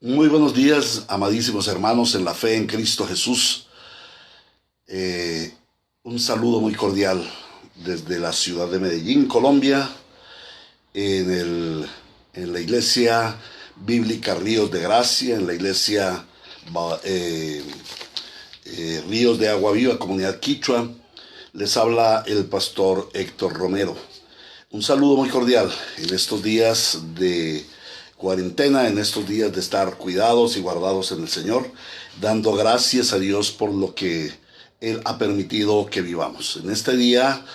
Muy buenos días, amadísimos hermanos en la fe en Cristo Jesús. Un saludo muy cordial desde la ciudad de Medellín, Colombia, en, en la iglesia bíblica Ríos de Gracia, en la iglesia Ríos de Agua Viva, Comunidad Quichua. Les habla el pastor Héctor Romero. Un saludo muy cordial en estos días de cuarentena, en estos días de estar cuidados y guardados en el Señor, dando gracias a Dios por lo que Él ha permitido que vivamos. En este día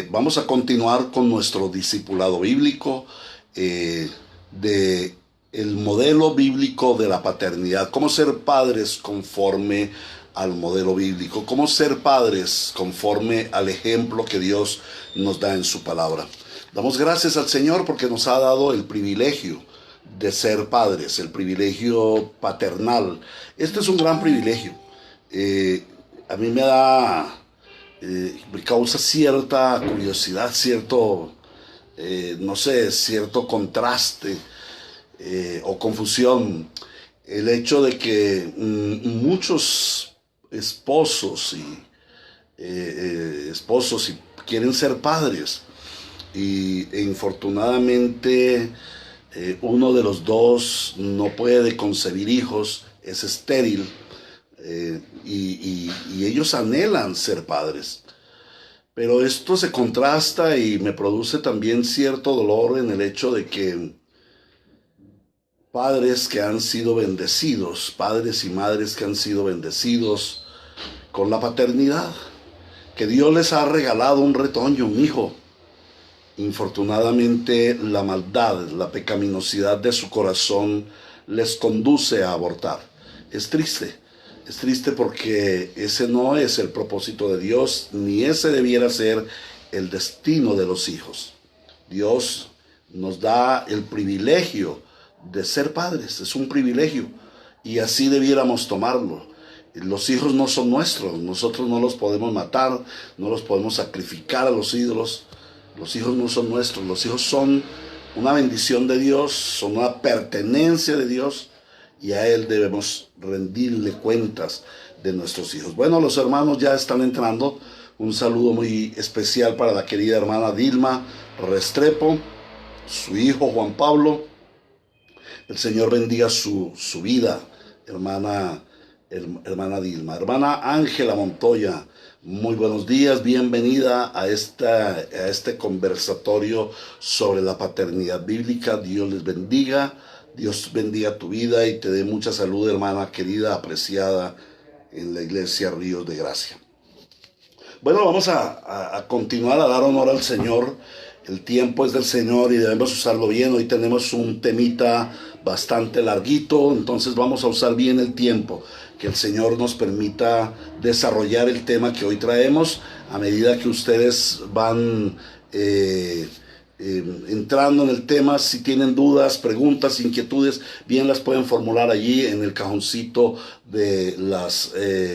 vamos a continuar con nuestro discipulado bíblico de el modelo bíblico de la paternidad, cómo ser padres conforme al modelo bíblico, cómo ser padres conforme al ejemplo que Dios nos da en su palabra. Damos gracias al Señor porque nos ha dado el privilegio de ser padres, el privilegio paternal. Este es un gran privilegio. A mí me causa cierta curiosidad, cierto contraste o confusión el hecho de que muchos esposos quieren ser padres e infortunadamente uno de los dos no puede concebir hijos, es estéril, y ellos anhelan ser padres. Pero esto se contrasta y me produce también cierto dolor en el hecho de que padres que han sido bendecidos, padres y madres que han sido bendecidos con la paternidad, que Dios les ha regalado un retoño, un hijo. Infortunadamente, la maldad, la pecaminosidad de su corazón les conduce a abortar. Es triste porque ese no es el propósito de Dios, ni ese debiera ser el destino de los hijos. Dios nos da el privilegio de ser padres, es un privilegio, y así debiéramos tomarlo. Los hijos no son nuestros, nosotros no los podemos matar, no los podemos sacrificar a los ídolos. Los hijos no son nuestros, los hijos son una bendición de Dios, son una pertenencia de Dios, y a Él debemos rendirle cuentas de nuestros hijos. Bueno, los hermanos ya están entrando. Un saludo muy especial para la querida hermana Dilma Restrepo, su hijo Juan Pablo. El Señor bendiga su vida, hermana Dilma. Hermana Ángela Montoya, muy buenos días, bienvenida a este conversatorio sobre la paternidad bíblica. Dios les bendiga, Dios bendiga tu vida y te dé mucha salud, hermana querida, apreciada en la iglesia Ríos de Gracia. Bueno, vamos a continuar a dar honor al Señor. El tiempo es del Señor y debemos usarlo bien. Hoy tenemos un temita bastante larguito, entonces vamos a usar bien el tiempo. Que el Señor nos permita desarrollar el tema que hoy traemos a medida que ustedes van entrando en el tema. Si tienen dudas, preguntas, inquietudes, bien las pueden formular allí en el cajoncito de los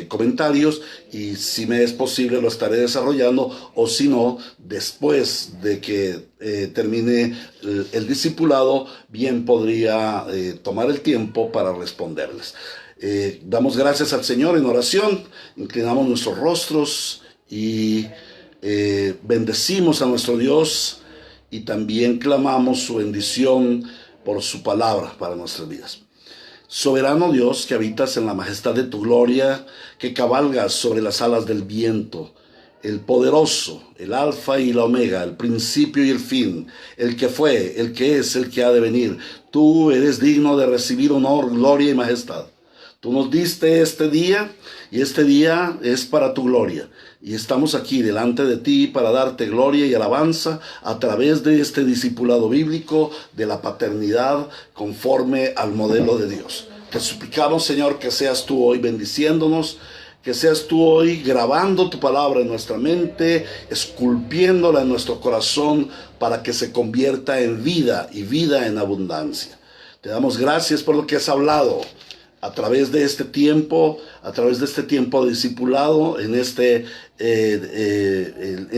comentarios, y si me es posible lo estaré desarrollando, o si no, después de que termine el discipulado, bien podría tomar el tiempo para responderles. Damos gracias al Señor en oración, inclinamos nuestros rostros y bendecimos a nuestro Dios, y también clamamos su bendición por su palabra para nuestras vidas. Soberano Dios, que habitas en la majestad de tu gloria, que cabalgas sobre las alas del viento, el poderoso, el alfa y la omega, el principio y el fin, el que fue, el que es, el que ha de venir. Tú eres digno de recibir honor, gloria y majestad. Tú nos diste este día, y este día es para tu gloria. Y estamos aquí delante de ti para darte gloria y alabanza a través de este discipulado bíblico de la paternidad conforme al modelo de Dios. Te suplicamos, Señor, que seas tú hoy bendiciéndonos, que seas tú hoy grabando tu palabra en nuestra mente, esculpiéndola en nuestro corazón para que se convierta en vida y vida en abundancia. Te damos gracias por lo que has hablado a través de este tiempo de discipulado, en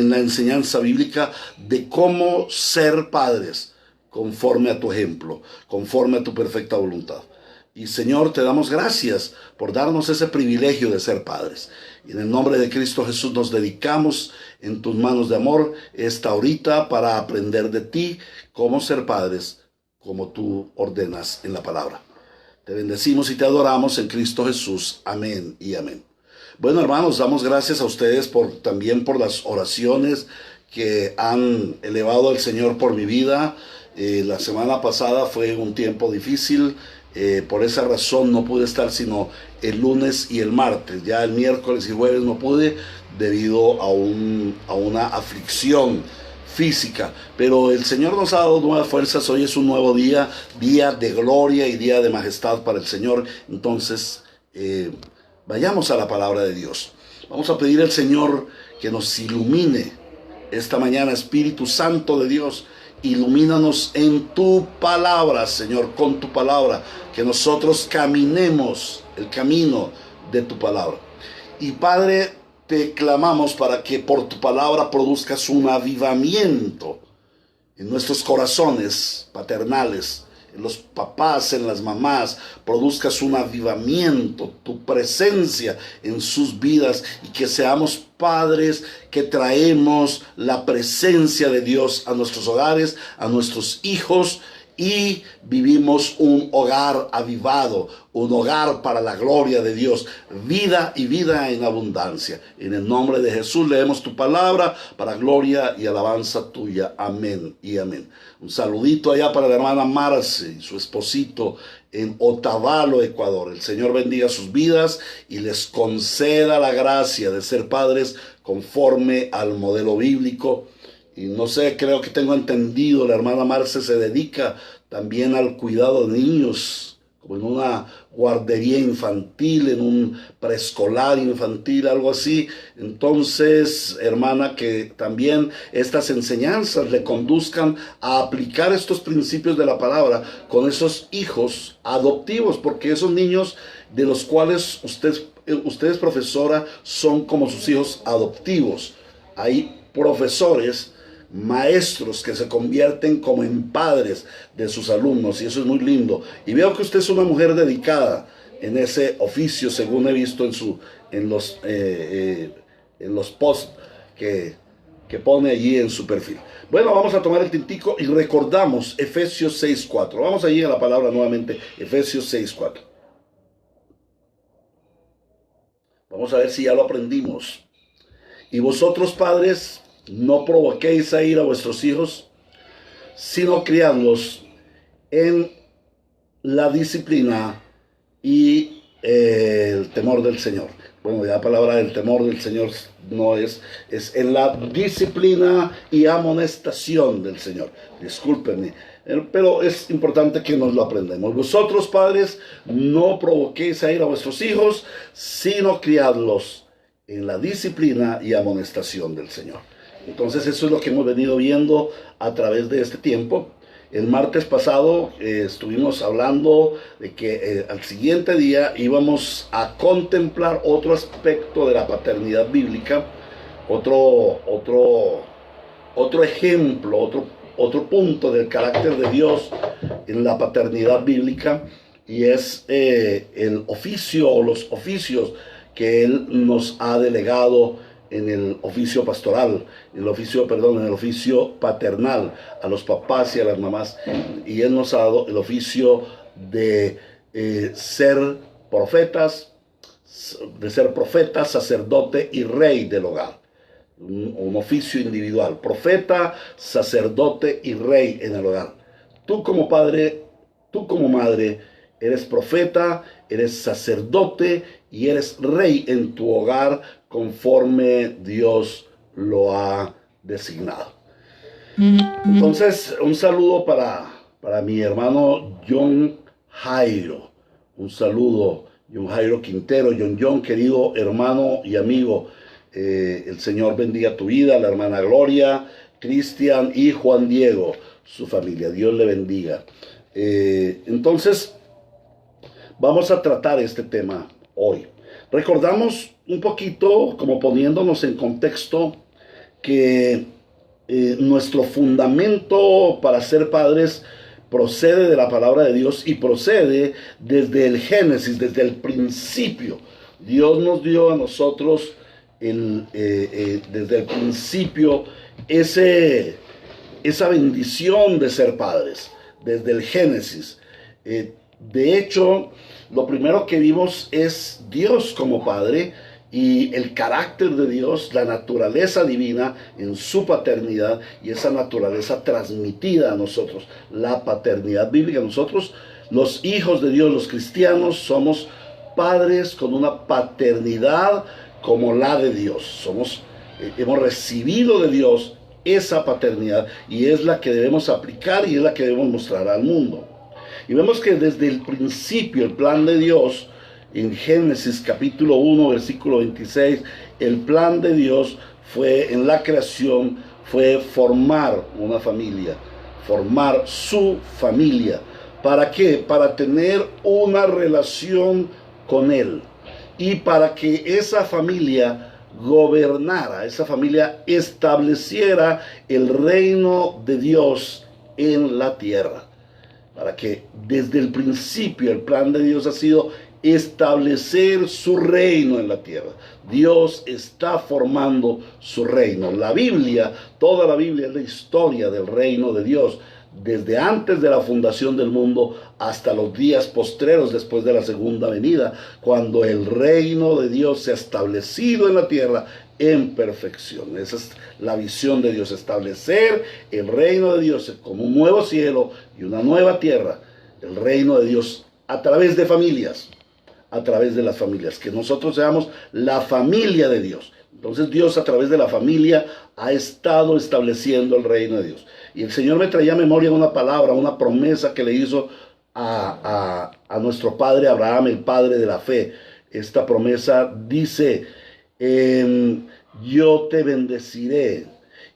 la enseñanza bíblica de cómo ser padres conforme a tu ejemplo, conforme a tu perfecta voluntad. Y Señor, te damos gracias por darnos ese privilegio de ser padres. Y en el nombre de Cristo Jesús nos dedicamos en tus manos de amor esta horita para aprender de ti cómo ser padres, como tú ordenas en la palabra. Te bendecimos y te adoramos en Cristo Jesús. Amén y amén. Bueno, hermanos, damos gracias a ustedes también por las oraciones que han elevado al Señor por mi vida. La semana pasada fue un tiempo difícil. Por esa razón no pude estar sino el lunes y el martes. Ya el miércoles y jueves no pude debido a una aflicción física. Pero el Señor nos ha dado nuevas fuerzas. Hoy es un nuevo día, día de gloria y día de majestad para el Señor. Entonces, vayamos a la palabra de Dios. Vamos a pedir al Señor que nos ilumine esta mañana. Espíritu Santo de Dios, ilumínanos en tu palabra, Señor, con tu palabra, que nosotros caminemos el camino de tu palabra. Y Padre, te clamamos para que por tu palabra produzcas un avivamiento en nuestros corazones paternales, en los papás, en las mamás, produzcas un avivamiento, tu presencia en sus vidas, y que seamos padres que traemos la presencia de Dios a nuestros hogares, a nuestros hijos, y vivimos un hogar avivado, un hogar para la gloria de Dios, vida y vida en abundancia. En el nombre de Jesús leemos tu palabra para gloria y alabanza tuya. Amén y amén. Un saludito allá para la hermana Marce y su esposito en Otavalo, Ecuador. El Señor bendiga sus vidas y les conceda la gracia de ser padres conforme al modelo bíblico. Y no sé, creo que tengo entendido, la hermana Marce se dedica también al cuidado de niños, como en una guardería infantil, en un preescolar infantil, algo así. Entonces, hermana, que también estas enseñanzas le conduzcan a aplicar estos principios de la palabra con esos hijos adoptivos, porque esos niños de los cuales ustedes, profesora, son como sus hijos adoptivos. Hay profesores, maestros que se convierten como en padres de sus alumnos, y eso es muy lindo. Y veo que usted es una mujer dedicada en ese oficio, según he visto en los posts que pone allí en su perfil. Bueno, vamos a tomar el tintico y recordamos Efesios 6:4. Vamos allí a la palabra nuevamente, Efesios 6:4. Vamos a ver si ya lo aprendimos. Y vosotros, padres, no provoquéis a ira a vuestros hijos, sino criadlos en la disciplina y el temor del Señor. Bueno, ya la palabra del temor del Señor no es en la disciplina y amonestación del Señor. Discúlpenme, pero es importante que nos lo aprendamos. Vosotros, padres, no provoquéis a ira a vuestros hijos, sino criadlos en la disciplina y amonestación del Señor. Entonces eso es lo que hemos venido viendo a través de este tiempo. El martes pasado estuvimos hablando de que al siguiente día íbamos a contemplar otro aspecto de la paternidad bíblica, otro ejemplo, otro punto del carácter de Dios en la paternidad bíblica, y es el oficio o los oficios que Él nos ha delegado en el oficio pastoral, en el oficio paternal, a los papás y a las mamás. Y Él nos ha dado el oficio de ser profeta, sacerdote y rey del hogar. Un oficio individual, profeta, sacerdote y rey en el hogar. Tú como padre, tú como madre, eres profeta, eres sacerdote y eres rey en tu hogar conforme Dios lo ha designado. Entonces, un saludo para mi hermano John Jairo. Un saludo, John Jairo Quintero. John, querido hermano y amigo. El Señor bendiga tu vida, la hermana Gloria, Cristian y Juan Diego, su familia. Dios le bendiga. Entonces, vamos a tratar este tema hoy. Recordamos un poquito, como poniéndonos en contexto, que nuestro fundamento para ser padres procede de la palabra de Dios y procede desde el Génesis, desde el principio. Dios nos dio a nosotros desde el principio esa bendición de ser padres, desde el Génesis. De hecho, lo primero que vimos es Dios como Padre y el carácter de Dios, la naturaleza divina en su paternidad y esa naturaleza transmitida a nosotros, la paternidad bíblica. Nosotros, los hijos de Dios, los cristianos, somos padres con una paternidad como la de Dios. Hemos recibido de Dios esa paternidad y es la que debemos aplicar y es la que debemos mostrar al mundo. Y vemos que desde el principio el plan de Dios, en Génesis capítulo 1, versículo 26, el plan de Dios fue en la creación, fue formar una familia, formar su familia. ¿Para qué? Para tener una relación con Él y para que esa familia gobernara, esa familia estableciera el reino de Dios en la tierra. Para que desde el principio el plan de Dios ha sido establecer su reino en la tierra. Dios está formando su reino. La Biblia, toda la Biblia es la historia del reino de Dios, desde antes de la fundación del mundo hasta los días postreros después de la segunda venida, cuando el reino de Dios se ha establecido en la tierra en perfección. Esa es la visión de Dios, establecer el reino de Dios como un nuevo cielo y una nueva tierra, el reino de Dios a través de familias, a través de las familias, que nosotros seamos la familia de Dios. Entonces Dios a través de la familia ha estado estableciendo el reino de Dios. Y el Señor me traía a memoria una palabra, una promesa que le hizo a nuestro padre Abraham, el padre de la fe. Esta promesa dice: yo te bendeciré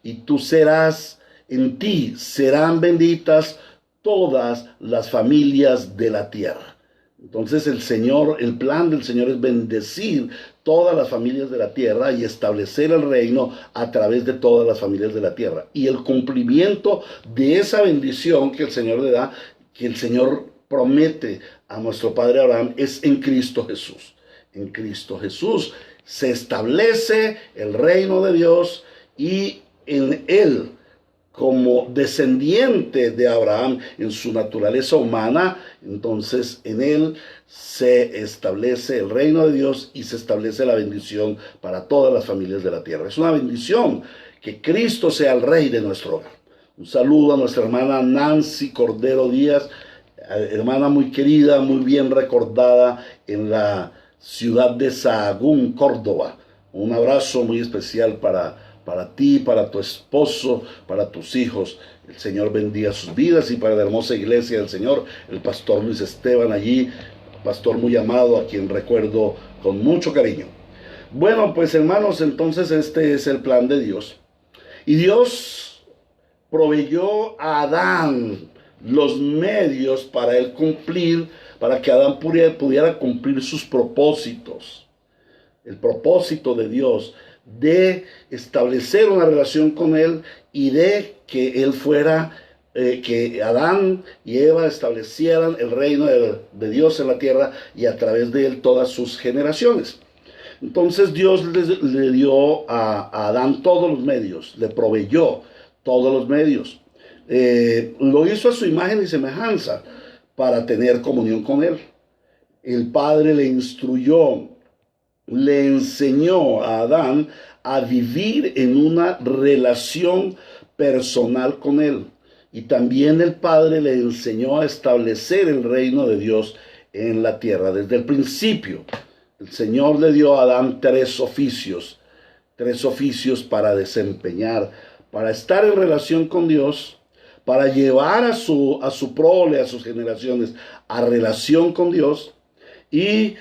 y tú serás, en ti serán benditas todas las familias de la tierra. Entonces el plan del Señor es bendecir todas las familias de la tierra y establecer el reino a través de todas las familias de la tierra. Y el cumplimiento de esa bendición que el Señor le da, que el Señor promete a nuestro padre Abraham, es en Cristo Jesús. En Cristo Jesús se establece el reino de Dios y en Él, como descendiente de Abraham en su naturaleza humana, entonces en Él se establece el reino de Dios y se establece la bendición para todas las familias de la tierra. Es una bendición que Cristo sea el Rey de nuestro hogar. Un saludo a nuestra hermana Nancy Cordero Díaz, hermana muy querida, muy bien recordada en la ciudad de Sahagún, Córdoba. Un abrazo muy especial para ti, para tu esposo, para tus hijos. El Señor bendiga sus vidas, y para la hermosa iglesia del Señor, el pastor Luis Esteban allí, pastor muy amado, a quien recuerdo con mucho cariño. Bueno, pues hermanos, entonces este es el plan de Dios. Y Dios proveyó a Adán los medios para él cumplir, para que Adán pudiera cumplir sus propósitos. El propósito de Dios de establecer una relación con Él y de que Él fuera, que Adán y Eva establecieran el reino de Dios en la tierra y a través de Él todas sus generaciones. Entonces Dios le dio a Adán todos los medios, le proveyó todos los medios. Lo hizo a su imagen y semejanza para tener comunión con Él. El Padre le instruyó, le enseñó a Adán a vivir en una relación personal con Él. Y también el Padre le enseñó a establecer el reino de Dios en la tierra. Desde el principio, el Señor le dio a Adán tres oficios para desempeñar, para estar en relación con Dios, para llevar a su prole, a sus generaciones, a relación con Dios, y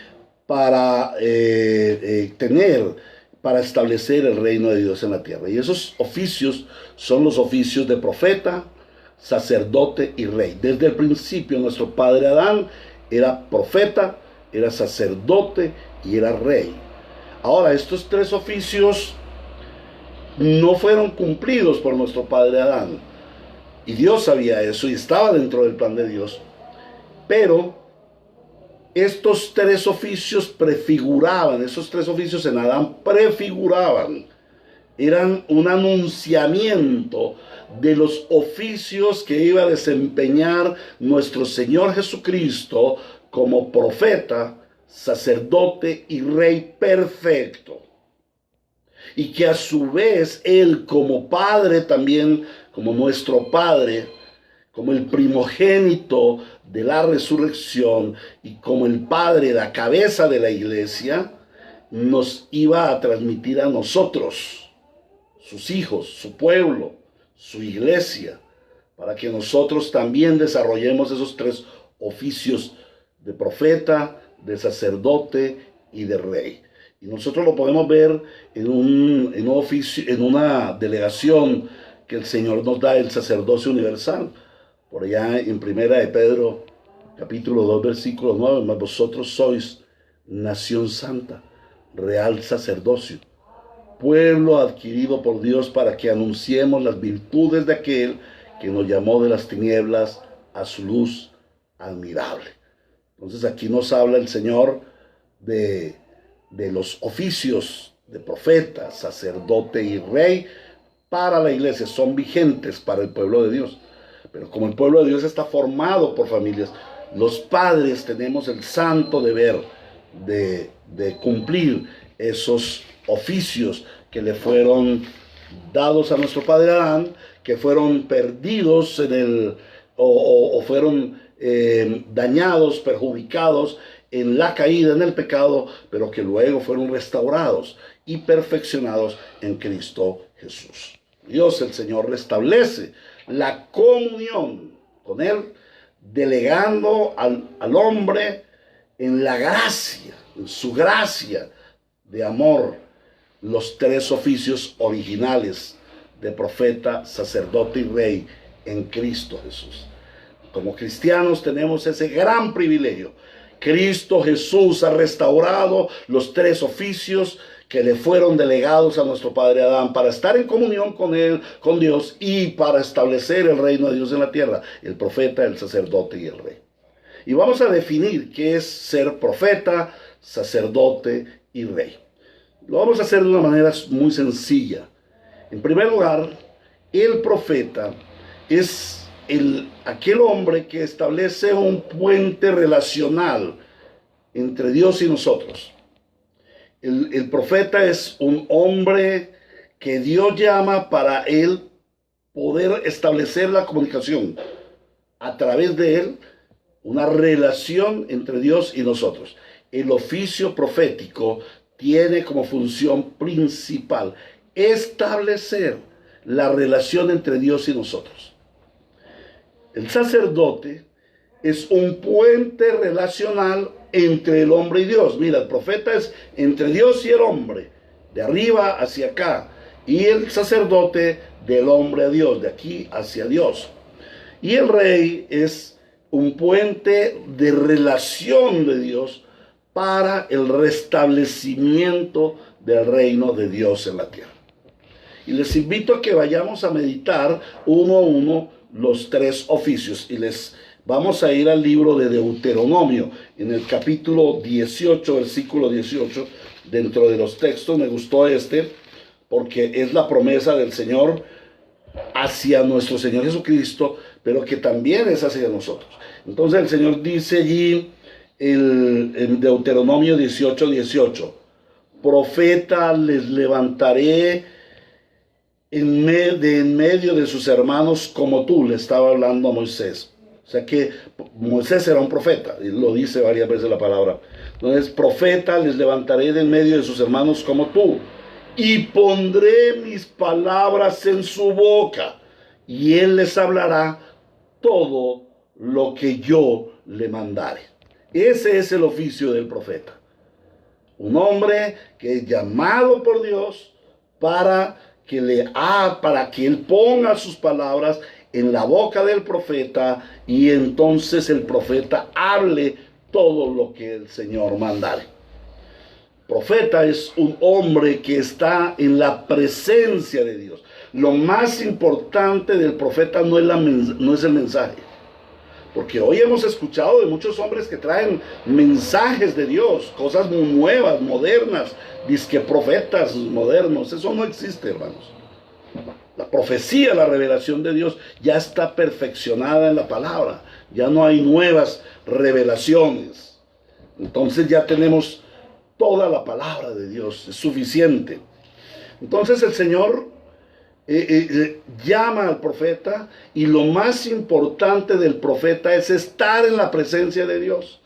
para para establecer el reino de Dios en la tierra. Y esos oficios son los oficios de profeta, sacerdote y rey. Desde el principio nuestro padre Adán era profeta, era sacerdote y era rey. Ahora, estos tres oficios no fueron cumplidos por nuestro padre Adán. Y Dios sabía eso y estaba dentro del plan de Dios. Pero estos tres oficios prefiguraban, esos tres oficios en Adán prefiguraban, eran un anunciamiento de los oficios que iba a desempeñar nuestro Señor Jesucristo como profeta, sacerdote y rey perfecto. Y que a su vez Él como Padre también, como nuestro Padre, como el primogénito de la resurrección y como el Padre, la cabeza de la iglesia, nos iba a transmitir a nosotros, sus hijos, su pueblo, su iglesia, para que nosotros también desarrollemos esos tres oficios de profeta, de sacerdote y de rey. Y nosotros lo podemos ver en un oficio, en una delegación que el Señor nos da, el sacerdocio universal. Por allá en Primera de Pedro, capítulo 2, versículo 9, mas vosotros sois nación santa, real sacerdocio, pueblo adquirido por Dios para que anunciemos las virtudes de aquel que nos llamó de las tinieblas a su luz admirable. Entonces aquí nos habla el Señor de los oficios de profeta, sacerdote y rey para la iglesia. Son vigentes para el pueblo de Dios. Pero como el pueblo de Dios está formado por familias, los padres tenemos el santo deber de cumplir esos oficios que le fueron dados a nuestro padre Adán, que fueron perdidos o fueron dañados, perjudicados en la caída, en el pecado, pero que luego fueron restaurados y perfeccionados en Cristo Jesús. Dios, el Señor, restablece la comunión con Él, delegando al hombre en la gracia, en su gracia de amor, los tres oficios originales de profeta, sacerdote y rey en Cristo Jesús. Como cristianos tenemos ese gran privilegio. Cristo Jesús ha restaurado los tres oficios que le fueron delegados a nuestro padre Adán para estar en comunión con él, con Dios, y para establecer el reino de Dios en la tierra, el profeta, el sacerdote y el rey. Y vamos a definir qué es ser profeta, sacerdote y rey. Lo vamos a hacer de una manera muy sencilla. En primer lugar, el profeta es aquel hombre que establece un puente relacional entre Dios y nosotros. El profeta es un hombre que Dios llama para él poder establecer la comunicación a través de él, una relación entre Dios y nosotros. El oficio profético tiene como función principal establecer la relación entre Dios y nosotros. El sacerdote es un puente relacional entre el hombre y Dios. Mira, el profeta es entre Dios y el hombre, de arriba hacia acá, y el sacerdote del hombre a Dios, de aquí hacia Dios. Y el rey es un puente de relación de Dios para el restablecimiento del reino de Dios en la tierra. Y les invito a que vayamos a meditar uno a uno los tres oficios, y vamos a ir al libro de Deuteronomio, en el capítulo 18, versículo 18, dentro de los textos. Me gustó porque es la promesa del Señor hacia nuestro Señor Jesucristo, pero que también es hacia nosotros. Entonces el Señor dice allí en Deuteronomio 18, 18, profeta les levantaré en medio de sus hermanos como tú, le estaba hablando a Moisés. O sea que Moisés era un profeta, y lo dice varias veces la palabra. Entonces, profeta les levantaré de en medio de sus hermanos como tú, y pondré mis palabras en su boca, y él les hablará todo lo que yo le mandare. Ese es el oficio del profeta. Un hombre que es llamado por Dios para que él ponga sus palabras en la boca del profeta, y entonces el profeta hable todo lo que el Señor mandare. Profeta es un hombre que está en la presencia de Dios. Lo más importante del profeta no es el mensaje. Porque hoy hemos escuchado de muchos hombres que traen mensajes de Dios, cosas muy nuevas, modernas, dizque profetas modernos. Eso no existe, hermanos. La profecía, la revelación de Dios ya está perfeccionada en la palabra. Ya no hay nuevas revelaciones. Entonces ya tenemos toda la palabra de Dios, es suficiente. Entonces el Señor llama al profeta, y lo más importante del profeta es estar en la presencia de Dios,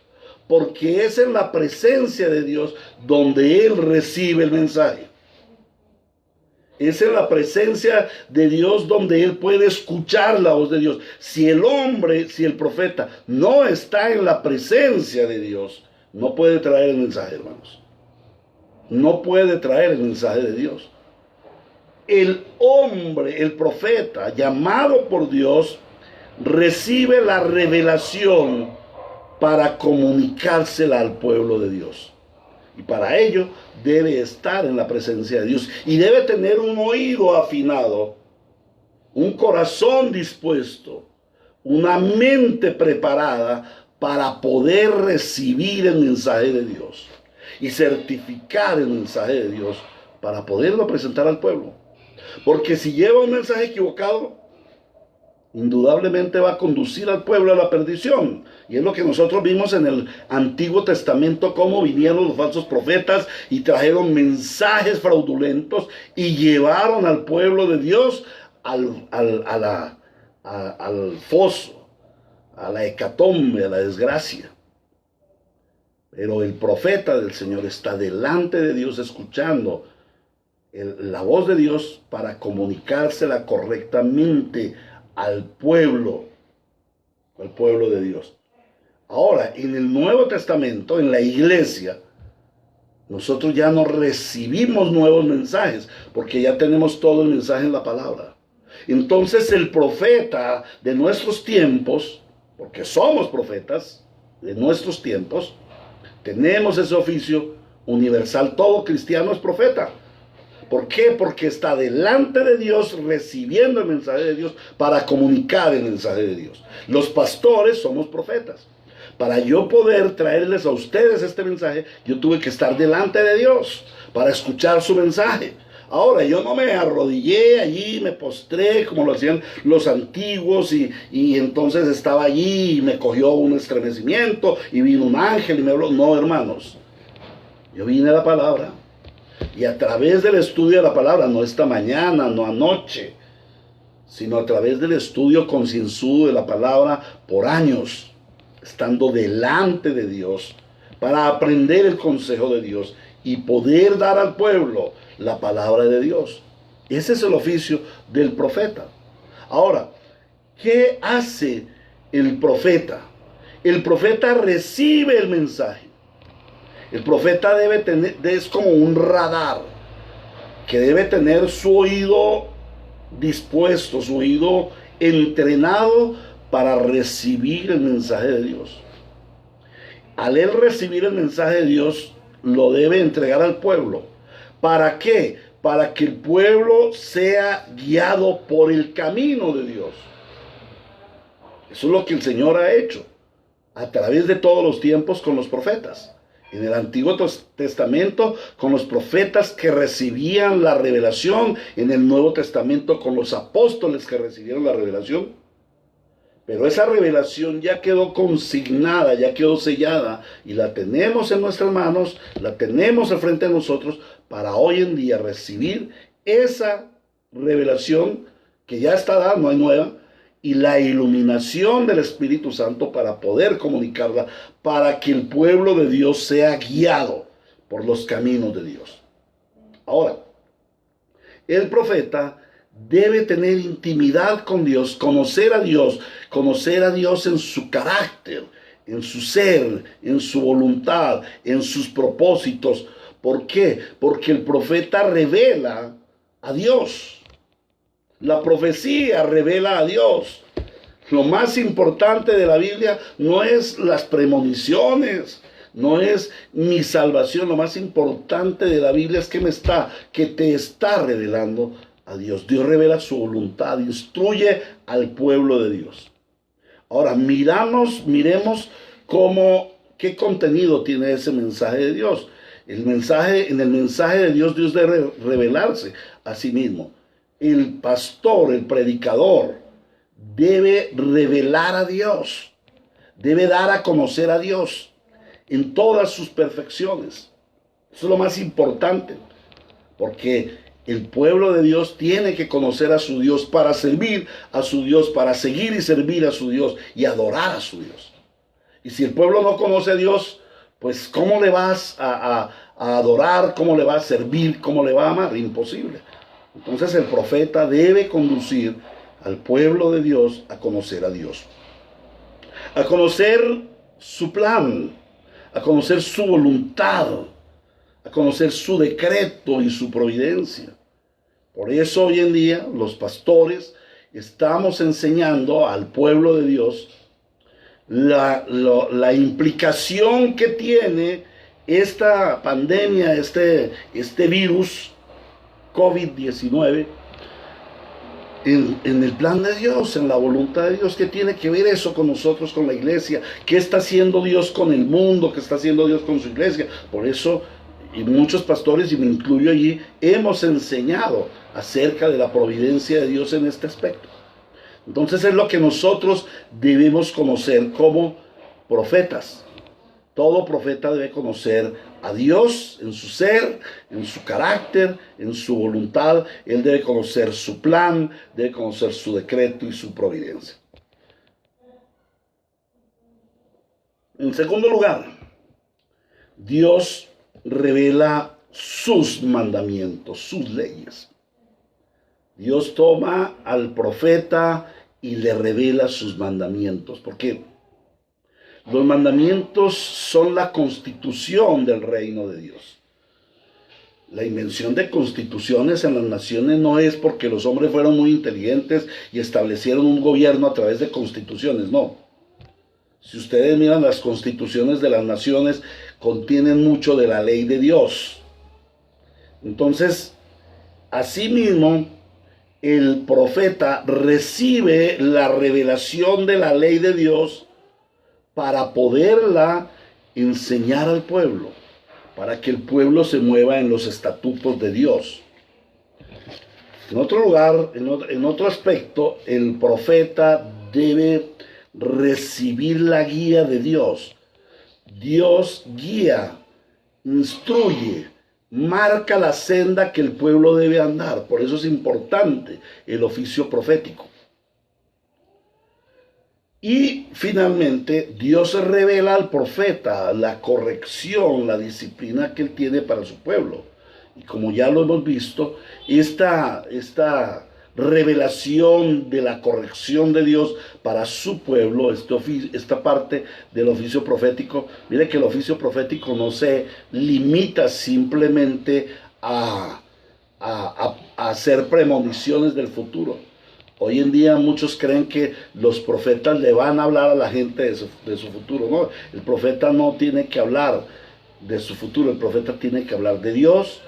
porque es en la presencia de Dios donde él recibe el mensaje. Es en la presencia de Dios donde él puede escuchar la voz de Dios. Si el profeta no está en la presencia de Dios, no puede traer el mensaje, hermanos. No puede traer el mensaje de Dios. El hombre, el profeta, llamado por Dios, recibe la revelación para comunicársela al pueblo de Dios. Y para ello debe estar en la presencia de Dios. Y debe tener un oído afinado, un corazón dispuesto, una mente preparada para poder recibir el mensaje de Dios y certificar el mensaje de Dios para poderlo presentar al pueblo. Porque si lleva un mensaje equivocado, indudablemente va a conducir al pueblo a la perdición. Y es lo que nosotros vimos en el Antiguo Testamento, cómo vinieron los falsos profetas y trajeron mensajes fraudulentos y llevaron al pueblo de Dios al foso, a la hecatombe, a la desgracia. Pero el profeta del Señor está delante de Dios escuchando la voz de Dios para comunicársela correctamente al pueblo de Dios. Ahora, en el Nuevo Testamento, en la iglesia, nosotros ya no recibimos nuevos mensajes, porque ya tenemos todo el mensaje en la palabra. Entonces el profeta de nuestros tiempos, porque somos profetas de nuestros tiempos, tenemos ese oficio universal. Todo cristiano es profeta. ¿Por qué? Porque está delante de Dios recibiendo el mensaje de Dios para comunicar el mensaje de Dios. Los pastores somos profetas. Para yo poder traerles a ustedes este mensaje, yo tuve que estar delante de Dios para escuchar su mensaje. Ahora, yo no me arrodillé allí, me postré como lo hacían los antiguos y entonces estaba allí y me cogió un estremecimiento y vino un ángel y me habló. No, hermanos, yo vine a la palabra. Y a través del estudio de la palabra, no esta mañana, no anoche, sino a través del estudio concienzudo de la palabra por años, estando delante de Dios, para aprender el consejo de Dios y poder dar al pueblo la palabra de Dios. Ese es el oficio del profeta. Ahora, ¿qué hace el profeta? El profeta recibe el mensaje. El profeta debe tener, es como un radar, que debe tener su oído dispuesto, su oído entrenado para recibir el mensaje de Dios. Al él recibir el mensaje de Dios, lo debe entregar al pueblo. ¿Para qué? Para que el pueblo sea guiado por el camino de Dios. Eso es lo que el Señor ha hecho a través de todos los tiempos con los profetas. En el Antiguo Testamento con los profetas que recibían la revelación, en el Nuevo Testamento con los apóstoles que recibieron la revelación. Pero esa revelación ya quedó consignada, ya quedó sellada y la tenemos en nuestras manos, la tenemos al frente de nosotros para hoy en día recibir esa revelación que ya está dada, no hay nueva, y la iluminación del Espíritu Santo para poder comunicarla, para que el pueblo de Dios sea guiado por los caminos de Dios. Ahora, el profeta debe tener intimidad con Dios, conocer a Dios en su carácter, en su ser, en su voluntad, en sus propósitos. ¿Por qué? Porque el profeta revela a Dios. La profecía revela a Dios. Lo más importante de la Biblia no es las premoniciones, no es mi salvación. Lo más importante de la Biblia es que te está revelando a Dios. Dios revela su voluntad, instruye al pueblo de Dios. Ahora, miremos qué contenido tiene ese mensaje de Dios. En el mensaje de Dios, Dios debe revelarse a sí mismo. El pastor, el predicador, debe revelar a Dios. Debe dar a conocer a Dios en todas sus perfecciones. Eso es lo más importante, porque el pueblo de Dios tiene que conocer a su Dios para servir a su Dios, para seguir y servir a su Dios y adorar a su Dios. Y si el pueblo no conoce a Dios, pues ¿cómo le vas a adorar? ¿Cómo le va a servir? ¿Cómo le va a amar? Imposible. Entonces el profeta debe conducir al pueblo de Dios a conocer a Dios, a conocer su plan, a conocer su voluntad, a conocer su decreto y su providencia. Por eso hoy en día los pastores estamos enseñando al pueblo de Dios la implicación que tiene esta pandemia, este virus COVID-19 en el plan de Dios, en la voluntad de Dios. ¿Qué tiene que ver eso con nosotros, con la iglesia? ¿Qué está haciendo Dios con el mundo? ¿Qué está haciendo Dios con su iglesia? Por eso, y muchos pastores, y me incluyo allí, hemos enseñado acerca de la providencia de Dios en este aspecto. Entonces es lo que nosotros debemos conocer como profetas. Todo profeta debe conocer a Dios en su ser, en su carácter, en su voluntad. Él debe conocer su plan, debe conocer su decreto y su providencia. En segundo lugar, Dios revela sus mandamientos, sus leyes. Dios toma al profeta y le revela sus mandamientos. ¿Por qué? Los mandamientos son la constitución del reino de Dios. La invención de constituciones en las naciones no es porque los hombres fueron muy inteligentes y establecieron un gobierno a través de constituciones, no. Si ustedes miran las constituciones de las naciones, contienen mucho de la ley de Dios. Entonces, asimismo, el profeta recibe la revelación de la ley de Dios para poderla enseñar al pueblo, para que el pueblo se mueva en los estatutos de Dios. En otro lugar, en otro aspecto, el profeta debe recibir la guía de Dios. Dios guía, instruye, marca la senda que el pueblo debe andar. Por eso es importante el oficio profético. Y finalmente, Dios revela al profeta la corrección, la disciplina que él tiene para su pueblo. Y como ya lo hemos visto, esta revelación de la corrección de Dios para su pueblo, esta parte del oficio profético, mire que el oficio profético no se limita simplemente a hacer premoniciones del futuro. Hoy en día muchos creen que los profetas le van a hablar a la gente de su futuro. No, el profeta no tiene que hablar de su futuro, el profeta tiene que hablar de Dios,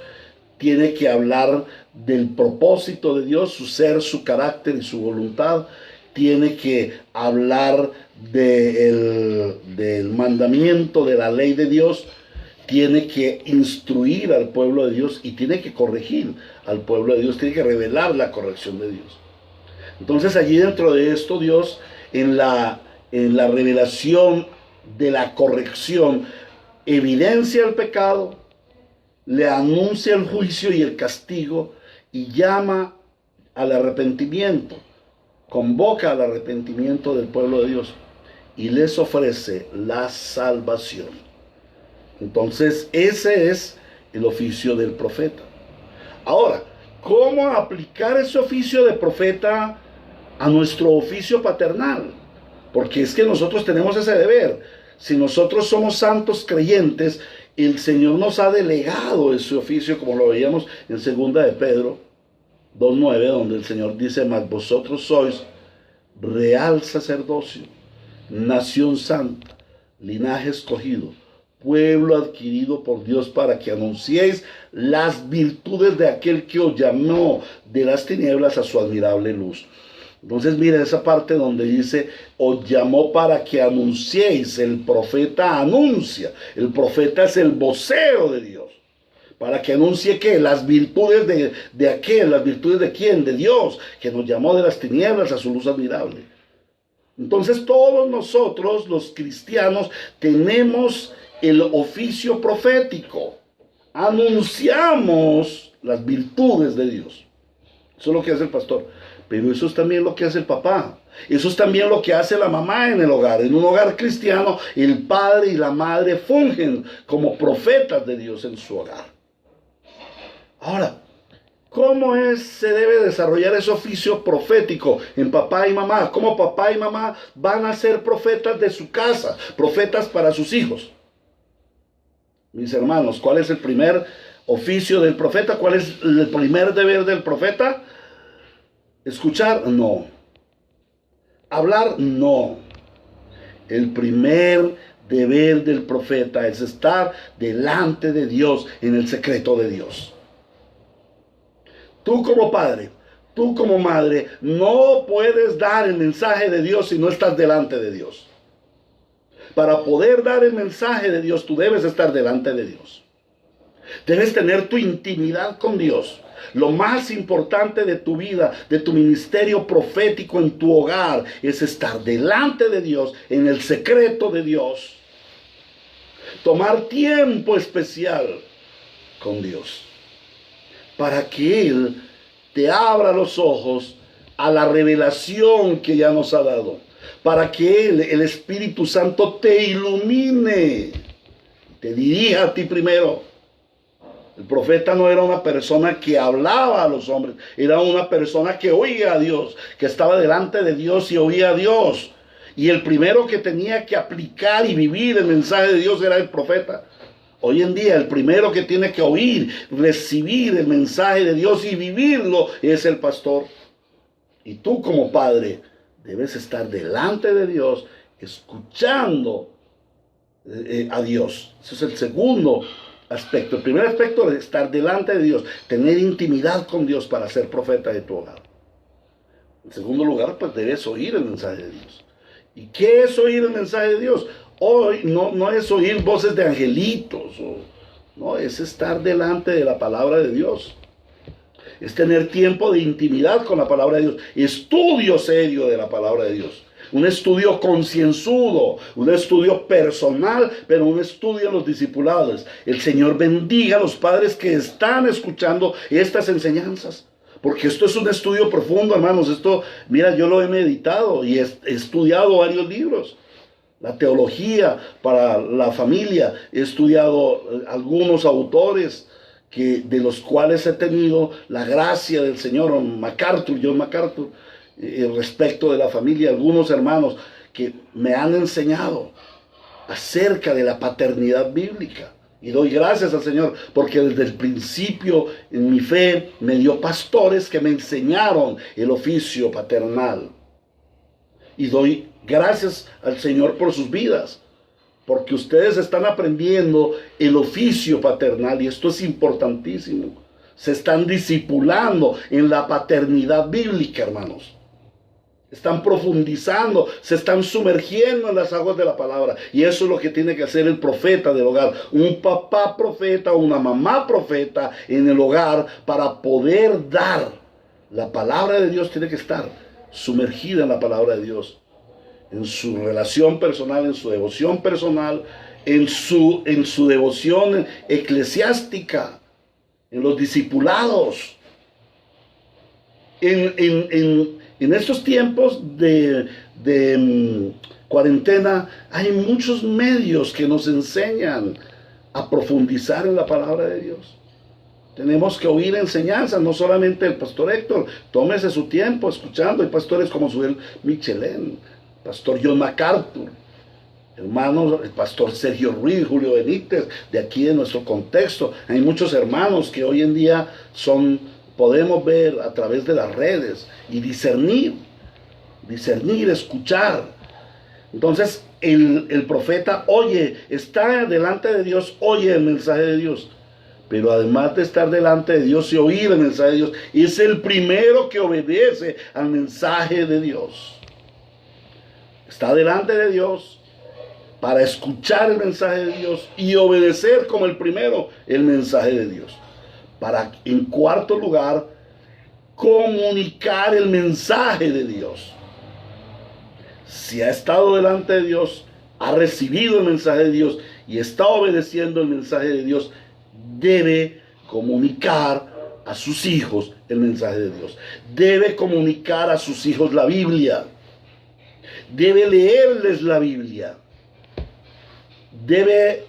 tiene que hablar del propósito de Dios, su ser, su carácter y su voluntad. Tiene que hablar del mandamiento, de la ley de Dios. Tiene que instruir al pueblo de Dios y tiene que corregir al pueblo de Dios. Tiene que revelar la corrección de Dios. Entonces allí dentro de esto Dios en la revelación de la corrección evidencia el pecado, le anuncia el juicio y el castigo y llama al arrepentimiento, convoca al arrepentimiento del pueblo de Dios y les ofrece la salvación. Entonces ese es el oficio del profeta. Ahora, ¿cómo aplicar ese oficio de profeta a nuestro oficio paternal? Porque es que nosotros tenemos ese deber. Si nosotros somos santos creyentes, el Señor nos ha delegado ese oficio, como lo veíamos en 2 de Pedro 2:9, donde el Señor dice: mas vosotros sois real sacerdocio, nación santa, linaje escogido, pueblo adquirido por Dios para que anunciéis las virtudes de aquel que os llamó de las tinieblas a su admirable luz. Entonces miren esa parte donde dice, os llamó para que anunciéis. El profeta anuncia. El profeta es el vocero de Dios. Para que anuncie que las virtudes de aquel, las virtudes de quién, de Dios, que nos llamó de las tinieblas a su luz admirable. Entonces todos nosotros, los cristianos, tenemos el oficio profético. Anunciamos las virtudes de Dios. Eso es lo que hace el pastor. Pero eso es también lo que hace el papá. Eso es también lo que hace la mamá en el hogar. En un hogar cristiano, el padre y la madre fungen como profetas de Dios en su hogar. Ahora, ¿cómo se debe desarrollar ese oficio profético en papá y mamá? ¿Cómo papá y mamá van a ser profetas de su casa? Profetas para sus hijos. Mis hermanos, ¿cuál es el primer oficio del profeta? ¿Cuál es el primer deber del profeta? ¿Escuchar? No. ¿Hablar? No. El primer deber del profeta es estar delante de Dios en el secreto de Dios. Tú como padre, tú como madre, no puedes dar el mensaje de Dios si no estás delante de Dios. Para poder dar el mensaje de Dios, tú debes estar delante de Dios. Debes tener tu intimidad con Dios. Lo más importante de tu vida, de tu ministerio profético en tu hogar, es estar delante de Dios, en el secreto de Dios. Tomar tiempo especial con Dios, para que Él te abra los ojos a la revelación que ya nos ha dado. Para que Él, el Espíritu Santo, te ilumine, te dirija a ti primero. El profeta no era una persona que hablaba a los hombres, era una persona que oía a Dios, que estaba delante de Dios y oía a Dios. Y el primero que tenía que aplicar y vivir el mensaje de Dios era el profeta. Hoy en día el primero que tiene que oír, recibir el mensaje de Dios y vivirlo es el pastor. Y tú como padre debes estar delante de Dios, escuchando a Dios. Ese es el segundo aspecto. El primer aspecto es estar delante de Dios, tener intimidad con Dios para ser profeta de tu hogar. En segundo lugar, pues debes oír el mensaje de Dios. ¿Y qué es oír el mensaje de Dios? Hoy no es oír voces de angelitos, no, es estar delante de la palabra de Dios. Es tener tiempo de intimidad con la palabra de Dios, estudio serio de la palabra de Dios. Un estudio concienzudo, un estudio personal, pero un estudio en los discipulados. El Señor bendiga a los padres que están escuchando estas enseñanzas. Porque esto es un estudio profundo, hermanos. Esto, mira, yo lo he meditado y he estudiado varios libros. La teología para la familia. He estudiado algunos autores de los cuales he tenido la gracia del Señor, John MacArthur, respecto de la familia. Algunos hermanos que me han enseñado acerca de la paternidad bíblica. Y doy gracias al Señor porque desde el principio en mi fe me dio pastores que me enseñaron el oficio paternal. Y doy gracias al Señor por sus vidas, porque ustedes están aprendiendo el oficio paternal y esto es importantísimo. Se están discipulando en la paternidad bíblica, hermanos. Están profundizando, se están sumergiendo en las aguas de la palabra. Y eso es lo que tiene que hacer el profeta del hogar. Un papá profeta, una mamá profeta en el hogar, para poder dar la palabra de Dios, tiene que estar sumergida en la palabra de Dios. En su relación personal, en su devoción personal, en su devoción eclesiástica, en los discipulados. En estos tiempos de cuarentena hay muchos medios que nos enseñan a profundizar en la palabra de Dios. Tenemos que oír enseñanzas, no solamente el pastor Héctor. Tómese su tiempo escuchando. Hay pastores como Suel Michelén, pastor John MacArthur, hermanos, el pastor Sergio Ruiz, Julio Benítez, de aquí de nuestro contexto. Hay muchos hermanos que hoy en día podemos ver a través de las redes y discernir, escuchar. Entonces el profeta oye, está delante de Dios, oye el mensaje de Dios. Pero además de estar delante de Dios y oír el mensaje de Dios, es el primero que obedece al mensaje de Dios. Está delante de Dios para escuchar el mensaje de Dios y obedecer como el primero el mensaje de Dios. Para, en cuarto lugar, comunicar el mensaje de Dios. Si ha estado delante de Dios, ha recibido el mensaje de Dios y está obedeciendo el mensaje de Dios, debe comunicar a sus hijos el mensaje de Dios. Debe comunicar a sus hijos la Biblia. Debe leerles la Biblia. Debe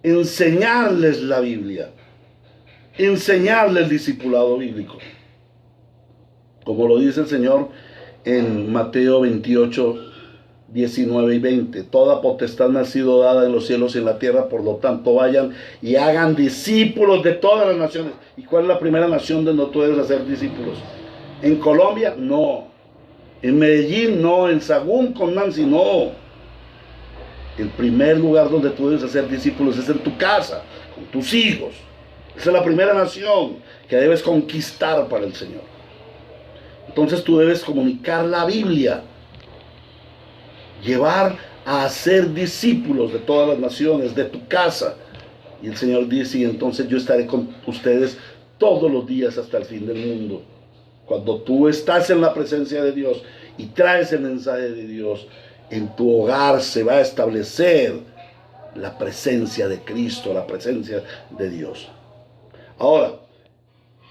enseñarles la Biblia. Enseñarles el discipulado bíblico. Como lo dice el Señor en Mateo 28, 19 y 20. Toda potestad me ha sido dada en los cielos y en la tierra, por lo tanto vayan y hagan discípulos de todas las naciones. ¿Y cuál es la primera nación donde tú debes hacer discípulos? ¿En Colombia? No. ¿En Medellín? No. ¿En Sagún con Nancy? No. El primer lugar donde tú debes hacer discípulos es en tu casa, con tus hijos. Esa es la primera nación que debes conquistar para el Señor. Entonces tú debes comunicar la Biblia, llevar a hacer discípulos de todas las naciones, de tu casa. Y el Señor dice, y entonces yo estaré con ustedes todos los días hasta el fin del mundo. Cuando tú estás en la presencia de Dios y traes el mensaje de Dios, en tu hogar se va a establecer la presencia de Cristo, la presencia de Dios. Ahora,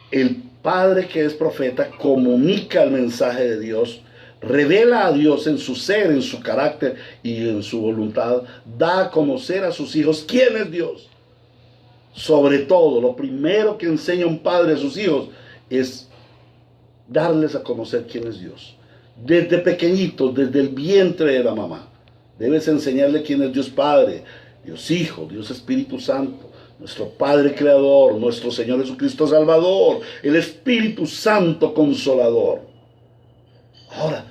el padre que es profeta comunica el mensaje de Dios, revela a Dios en su ser, en su carácter y en su voluntad, da a conocer a sus hijos quién es Dios. Sobre todo, lo primero que enseña un padre a sus hijos es darles a conocer quién es Dios. Desde pequeñitos, desde el vientre de la mamá, debes enseñarle quién es Dios Padre, Dios Hijo, Dios Espíritu Santo, nuestro Padre Creador, nuestro Señor Jesucristo Salvador, el Espíritu Santo Consolador. Ahora,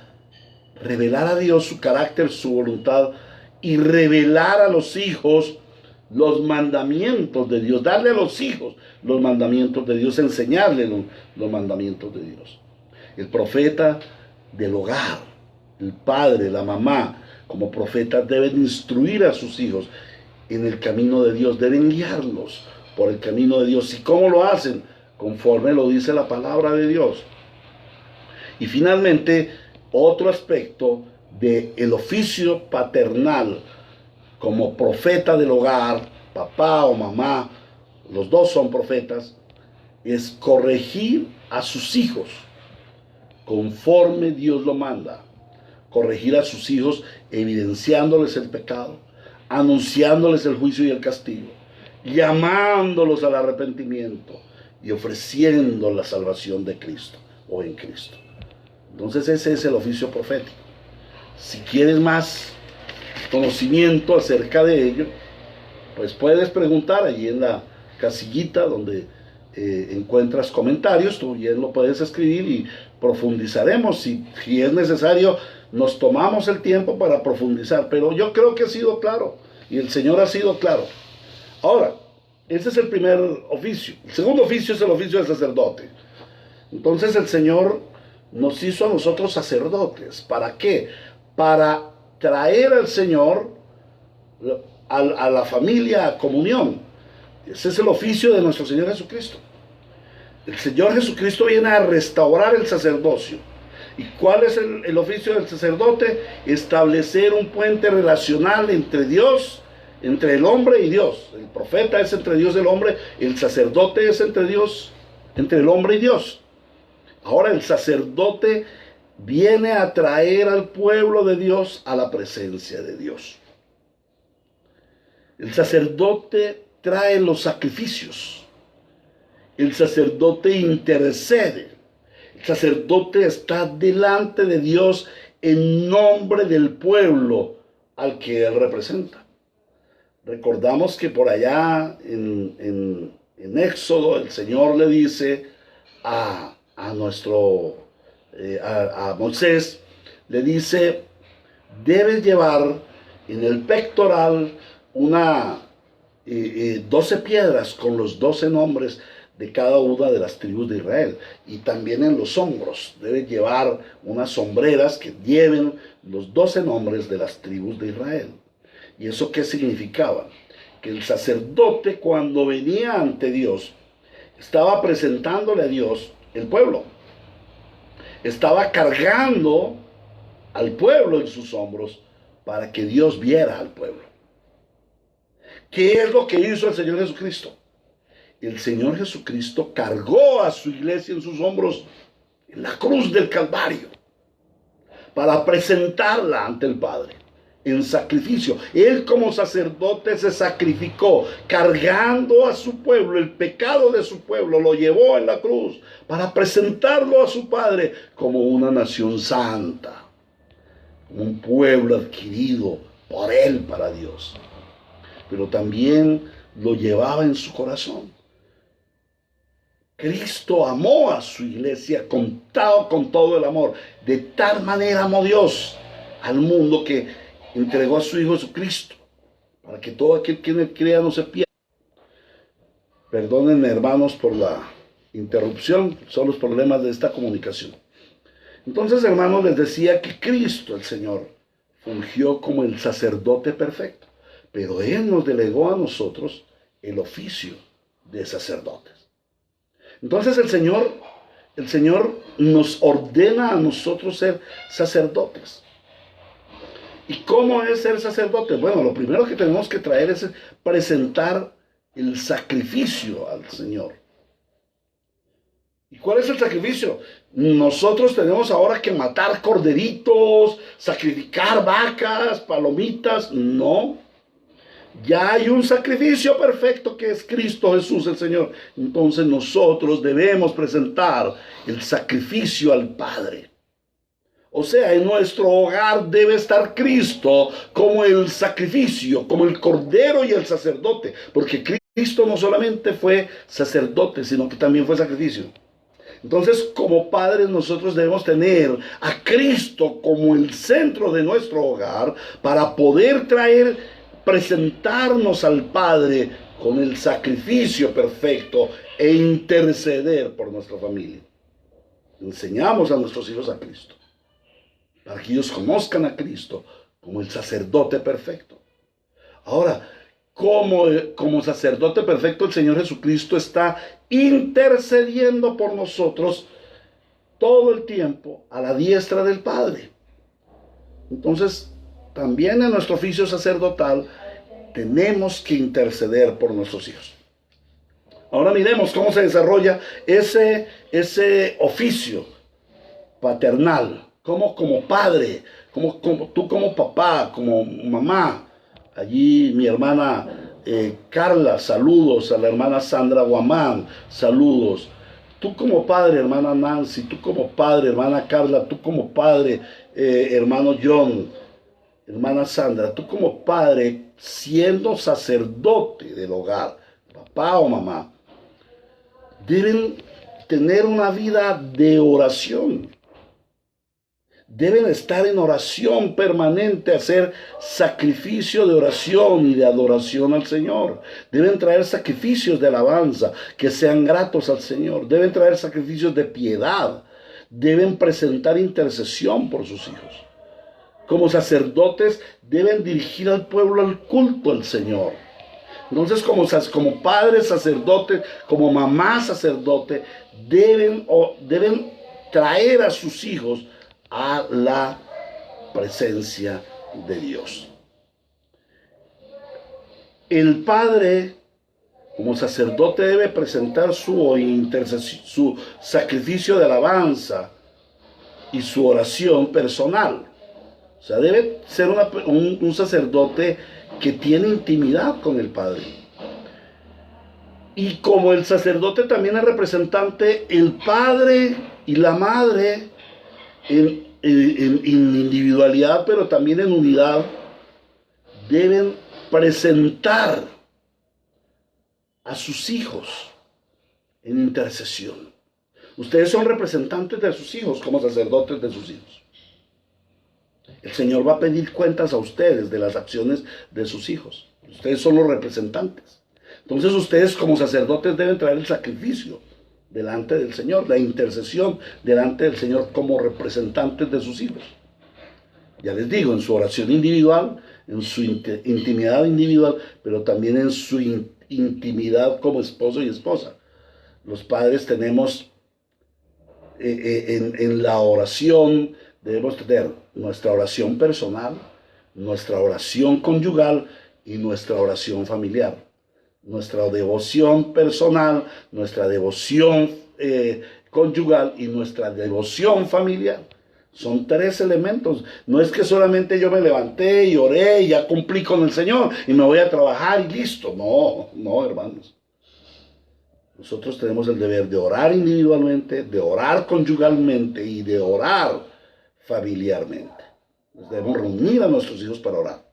revelar a Dios su carácter, su voluntad y revelar a los hijos los mandamientos de Dios, darle a los hijos los mandamientos de Dios, enseñarle los mandamientos de Dios. El profeta del hogar, el padre, la mamá, como profetas deben instruir a sus hijos en el camino de Dios, deben guiarlos por el camino de Dios. ¿Y cómo lo hacen? Conforme lo dice la palabra de Dios. Y finalmente, otro aspecto del oficio paternal como profeta del hogar, papá o mamá, los dos son profetas, es corregir a sus hijos conforme Dios lo manda. Corregir a sus hijos evidenciándoles el pecado, anunciándoles el juicio y el castigo, llamándolos al arrepentimiento y ofreciendo la salvación de Cristo o en Cristo. Entonces ese es el oficio profético. Si quieres más conocimiento acerca de ello, pues puedes preguntar allí en la casillita donde encuentras comentarios, tú bien lo puedes escribir y profundizaremos. Si es necesario, nos tomamos el tiempo para profundizar, pero yo creo que ha sido claro y el Señor ha sido claro. Ahora, ese es el primer oficio. El segundo oficio es el oficio del sacerdote. Entonces el Señor nos hizo a nosotros sacerdotes. ¿Para qué? Para traer al Señor a la familia a comunión. Ese es el oficio de nuestro Señor Jesucristo. El Señor Jesucristo viene a restaurar el sacerdocio. ¿Y cuál es el oficio del sacerdote? Establecer un puente relacional entre Dios, entre el hombre y Dios. El profeta es entre Dios y el hombre, el sacerdote es entre Dios, entre el hombre y Dios. Ahora el sacerdote viene a traer al pueblo de Dios a la presencia de Dios. El sacerdote trae los sacrificios. El sacerdote intercede. El sacerdote está delante de Dios en nombre del pueblo al que él representa. Recordamos que por allá en Éxodo el Señor le dice a Moisés, le dice: debes llevar en el pectoral 12 piedras con los 12 nombres de cada una de las tribus de Israel. Y también en los hombros debes llevar unas sombreras que lleven los 12 nombres de las tribus de Israel. ¿Y eso qué significaba? Que el sacerdote, cuando venía ante Dios, estaba presentándole a Dios el pueblo. Estaba cargando al pueblo en sus hombros para que Dios viera al pueblo. ¿Qué es lo que hizo el Señor Jesucristo? El Señor Jesucristo cargó a su iglesia en sus hombros en la cruz del Calvario para presentarla ante el Padre en sacrificio. Él como sacerdote se sacrificó cargando a su pueblo, el pecado de su pueblo lo llevó en la cruz para presentarlo a su Padre como una nación santa, como un pueblo adquirido por Él para Dios. Pero también lo llevaba en su corazón. Cristo amó a su iglesia con todo el amor. De tal manera amó Dios al mundo que entregó a su Hijo Jesucristo para que todo aquel que en él crea no se pierda. Perdónenme, hermanos, por la interrupción, son los problemas de esta comunicación. Entonces, hermanos, les decía que Cristo, el Señor, fungió como el sacerdote perfecto, pero Él nos delegó a nosotros el oficio de sacerdotes. Entonces el Señor nos ordena a nosotros ser sacerdotes. ¿Y cómo es ser sacerdote? Bueno, lo primero que tenemos que traer es presentar el sacrificio al Señor. ¿Y cuál es el sacrificio? Nosotros tenemos ahora que matar corderitos, sacrificar vacas, palomitas. No. Ya hay un sacrificio perfecto que es Cristo Jesús el Señor. Entonces nosotros debemos presentar el sacrificio al Padre. O sea, en nuestro hogar debe estar Cristo como el sacrificio, como el cordero y el sacerdote. Porque Cristo no solamente fue sacerdote, sino que también fue sacrificio. Entonces, como padres, nosotros debemos tener a Cristo como el centro de nuestro hogar para poder presentarnos al Padre con el sacrificio perfecto e interceder por nuestra familia. Enseñamos a nuestros hijos a Cristo, para que ellos conozcan a Cristo como el sacerdote perfecto. Ahora, como sacerdote perfecto, el Señor Jesucristo está intercediendo por nosotros todo el tiempo a la diestra del Padre. Entonces, también en nuestro oficio sacerdotal tenemos que interceder por nuestros hijos. Ahora miremos cómo se desarrolla ese oficio paternal. Como padre, tú como papá, como mamá. Allí mi hermana Carla, saludos. A la hermana Sandra Guamán, saludos. Tú como padre, hermana Nancy. Tú como padre, hermana Carla. Tú como padre, hermano John, hermana Sandra. Tú como padre, siendo sacerdote del hogar, papá o mamá, deben tener una vida de oración. Deben estar en oración permanente, hacer sacrificio de oración y de adoración al Señor. Deben traer sacrificios de alabanza que sean gratos al Señor. Deben traer sacrificios de piedad. Deben presentar intercesión por sus hijos. Como sacerdotes deben dirigir al pueblo al culto al Señor. Entonces, como padres sacerdotes, como mamá sacerdote, deben traer a sus hijos a la presencia de Dios. El padre, como sacerdote, debe presentar su sacrificio de alabanza y su oración personal. O sea, debe ser un sacerdote que tiene intimidad con el Padre. Y como el sacerdote también es representante, el padre y la madre, en individualidad, pero también en unidad, deben presentar a sus hijos en intercesión. Ustedes son representantes de sus hijos como sacerdotes de sus hijos. El Señor va a pedir cuentas a ustedes de las acciones de sus hijos. Ustedes son los representantes. Entonces ustedes como sacerdotes deben traer el sacrificio delante del Señor, la intercesión delante del Señor como representantes de sus hijos. Ya les digo, en su oración individual, en su intimidad individual, pero también en su intimidad como esposo y esposa. Los padres tenemos en la oración, debemos tener nuestra oración personal, nuestra oración conyugal y nuestra oración familiar. Nuestra devoción personal, nuestra devoción conyugal y nuestra devoción familiar. Son 3 elementos. No es que solamente yo me levanté y oré y ya cumplí con el Señor y me voy a trabajar y listo. No, hermanos. Nosotros tenemos el deber de orar individualmente, de orar conyugalmente y de orar familiarmente. Nos debemos reunir a nuestros hijos para orar.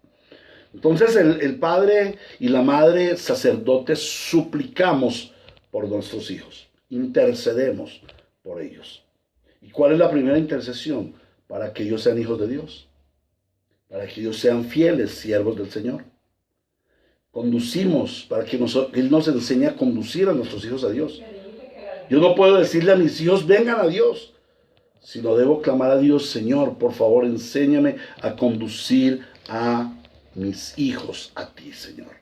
Entonces el padre y la madre sacerdotes suplicamos por nuestros hijos, intercedemos por ellos. ¿Y cuál es la primera intercesión? Para que ellos sean hijos de Dios, para que ellos sean fieles siervos del Señor. Conducimos para que Él nos enseñe a conducir a nuestros hijos a Dios. Yo no puedo decirle a mis hijos, vengan a Dios, sino debo clamar a Dios, Señor, por favor, enséñame a conducir a mis hijos a ti, Señor.